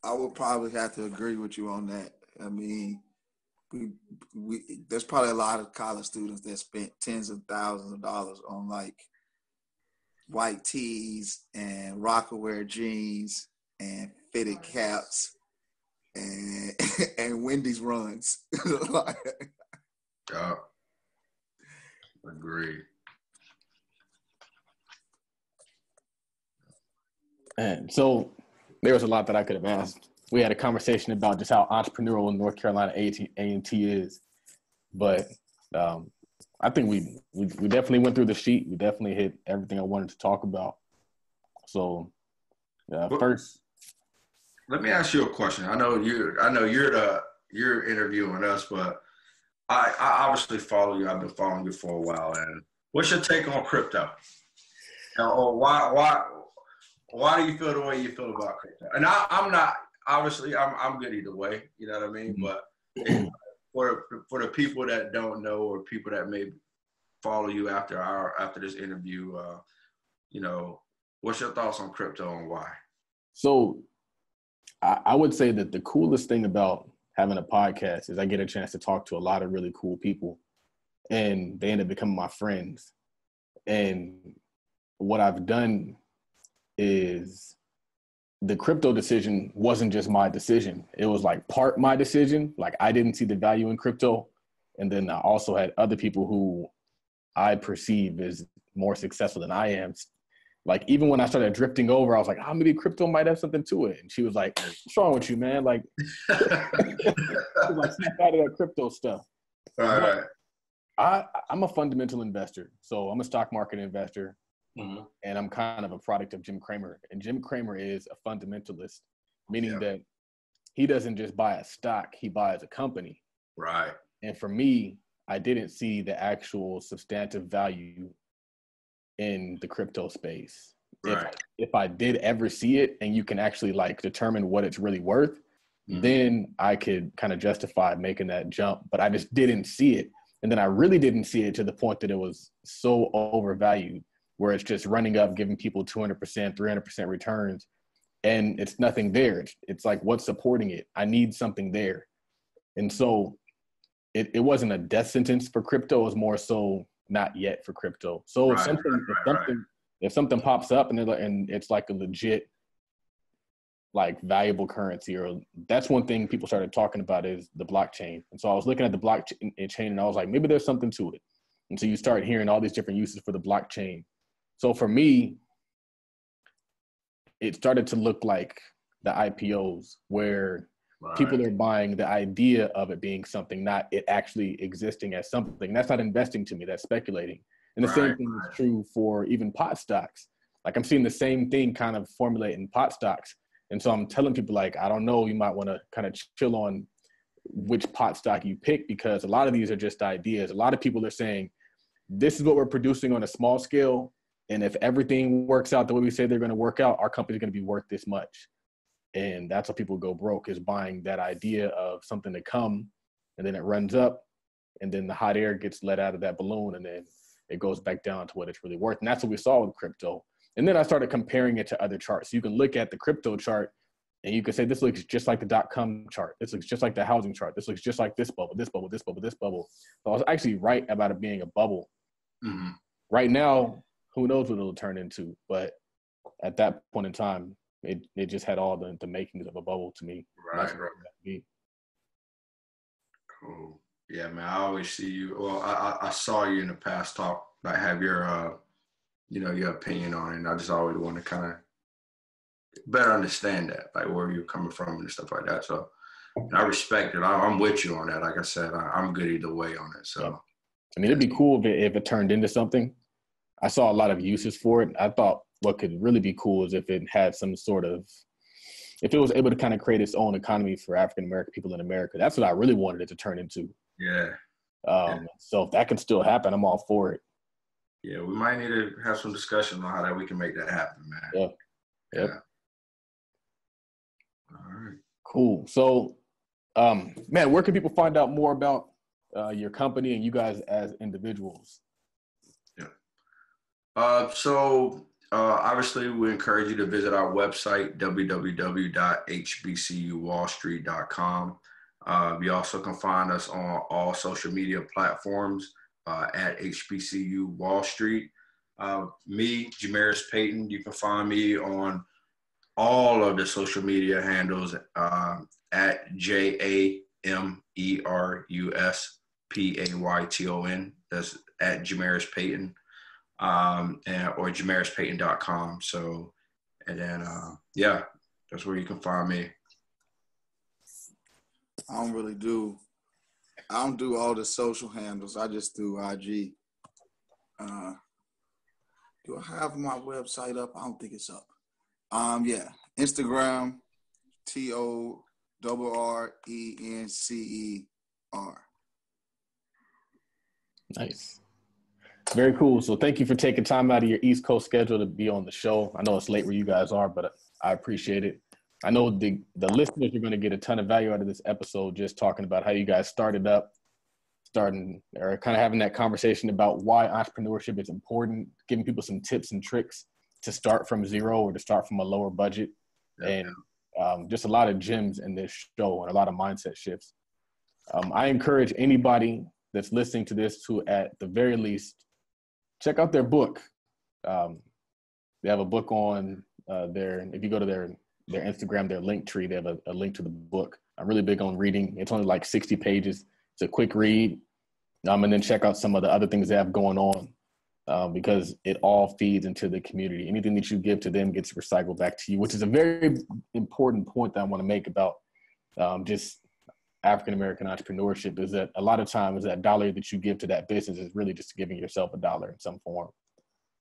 I would probably have to agree with you on that. I mean, there's probably a lot of college students that spent tens of thousands of dollars on like white tees and Rockaware jeans and fitted caps and Wendy's runs. Yeah, agree. And so there was a lot that I could have asked. We had a conversation about just how entrepreneurial North Carolina A&T is, but I think we definitely went through the sheet. We definitely hit everything I wanted to talk about. So first, let me ask you a question. I know you're interviewing us, but I obviously follow you. I've been following you for a while. And what's your take on crypto? Or why do you feel the way you feel about crypto? And I'm not, obviously, I'm good either way. You know what I mean? Mm-hmm. But for the people that don't know, or people that may follow you after this interview, you know, what's your thoughts on crypto and why? So I would say that the coolest thing about having a podcast is I get a chance to talk to a lot of really cool people, and they end up becoming my friends. And what I've done is the crypto decision wasn't just my decision. It was like part my decision. Like, I didn't see the value in crypto. And then I also had other people who I perceive as more successful than I am. Like, even when I started drifting over, I was like, maybe crypto might have something to it. And she was like, what's wrong with you, man? Like, like, snap out of that crypto stuff. All right. I'm a fundamental investor. So I'm a stock market investor. Mm-hmm. And I'm kind of a product of Jim Cramer. And Jim Cramer is a fundamentalist, meaning that he doesn't just buy a stock, he buys a company. Right. And for me, I didn't see the actual substantive value in the crypto space. Right. If I did ever see it and you can actually like determine what it's really worth, mm-hmm. then I could kind of justify making that jump. But I just didn't see it. And then I really didn't see it to the point that it was so overvalued, where it's just running up, giving people 200%, 300% returns, and it's nothing there. It's like, what's supporting it? I need something there. And so it wasn't a death sentence for crypto. It was more so not yet for crypto. So if something pops up and it's like a legit, like valuable currency, or that's one thing people started talking about is the blockchain. And so I was looking at the blockchain and I was like, maybe there's something to it. And so you start hearing all these different uses for the blockchain. So for me, it started to look like the IPOs where people are buying the idea of it being something, not it actually existing as something. That's not investing to me, that's speculating. And the same thing is true for even pot stocks. Like I'm seeing the same thing kind of formulate in pot stocks. And so I'm telling people like, I don't know, you might want to kind of chill on which pot stock you pick, because a lot of these are just ideas. A lot of people are saying, this is what we're producing on a small scale. And if everything works out the way we say they're going to work out, our company's going to be worth this much. And that's how people go broke, is buying that idea of something to come, and then it runs up, and then the hot air gets let out of that balloon, and then it goes back down to what it's really worth. And that's what we saw with crypto. And then I started comparing it to other charts. You can look at the crypto chart and you can say, this looks just like the .com chart. This looks just like the housing chart. This looks just like this bubble, this bubble, this bubble, this bubble. So I was actually right about it being a bubble. Mm-hmm. Right now, who knows what it'll turn into. But at that point in time, it just had all the makings of a bubble to me. Right. Cool. Yeah, man, I always see you. Well, I saw you in the past talk, like have your your opinion on it. And I just always want to kind of better understand that, like where you're coming from and stuff like that. So I respect it. I'm with you on that. Like I said, I'm good either way on it. So, I mean, it'd be cool if it turned into something. I saw a lot of uses for it. I thought what could really be cool is if it had some sort of, if it was able to kind of create its own economy for African-American people in America. That's what I really wanted it to turn into. Yeah. So if that can still happen, I'm all for it. Yeah, we might need to have some discussion on how that we can make that happen, man. Yeah. All right. Cool. So, man, where can people find out more about your company and you guys as individuals? Yeah. Obviously, we encourage you to visit our website, www.hbcuwallstreet.com. You also can find us on all social media platforms at HBCU Wall Street. Me, Jameris Payton, you can find me on all of the social media handles at JAMERUSPAYTON. That's at Jameris Payton, or JamerisPayton.com. So, and then, that's where you can find me. I don't do all the social handles. I just do IG. Do I have my website up? I don't think it's up. Instagram, TORRENCER. Nice. Very cool. So thank you for taking time out of your East Coast schedule to be on the show. I know it's late where you guys are, but I appreciate it. I know the listeners are going to get a ton of value out of this episode, just talking about how you guys started or kind of having that conversation about why entrepreneurship is important, giving people some tips and tricks to start from zero or to start from a lower budget. And just a lot of gems in this show and a lot of mindset shifts. I encourage anybody that's listening to this to, at the very least, check out their book. They have a book on if you go to their Instagram, their link tree, they have a link to the book. I'm really big on reading. It's only like 60 pages. It's a quick read. And then check out some of the other things they have going on because it all feeds into the community. Anything that you give to them gets recycled back to you, which is a very important point that I want to make about just African-American entrepreneurship, is that a lot of times that dollar that you give to that business is really just giving yourself a dollar in some form.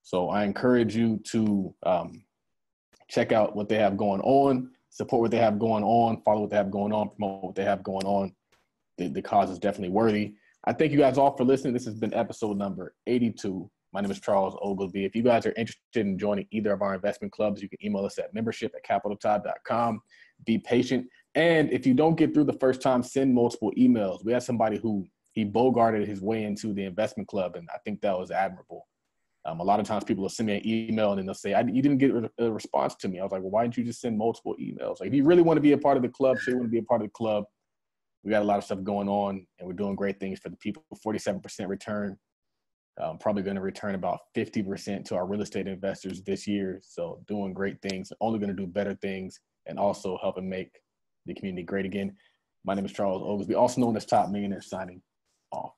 So I encourage you to check out what they have going on, support what they have going on, follow what they have going on, promote what they have going on. The cause is definitely worthy. I thank you guys all for listening. This has been episode number 82. My name is Charles Oglesby. If you guys are interested in joining either of our investment clubs, you can email us at membership@capitaltide.com. Be patient. And if you don't get through the first time, send multiple emails. We had somebody who he bogarted his way into the investment club, and I think that was admirable. A lot of times people will send me an email and then they'll say, you didn't get a response to me. I was like, well, why didn't you just send multiple emails? Like, if you really want to be a part of the club, say you want to be a part of the club. We got a lot of stuff going on and we're doing great things for the people. 47% return Probably going to return about 50% to our real estate investors this year. So doing great things, only going to do better things, and also helping make the community great again. My name is Charles Oglesby, also known as Top Millionaire, signing off.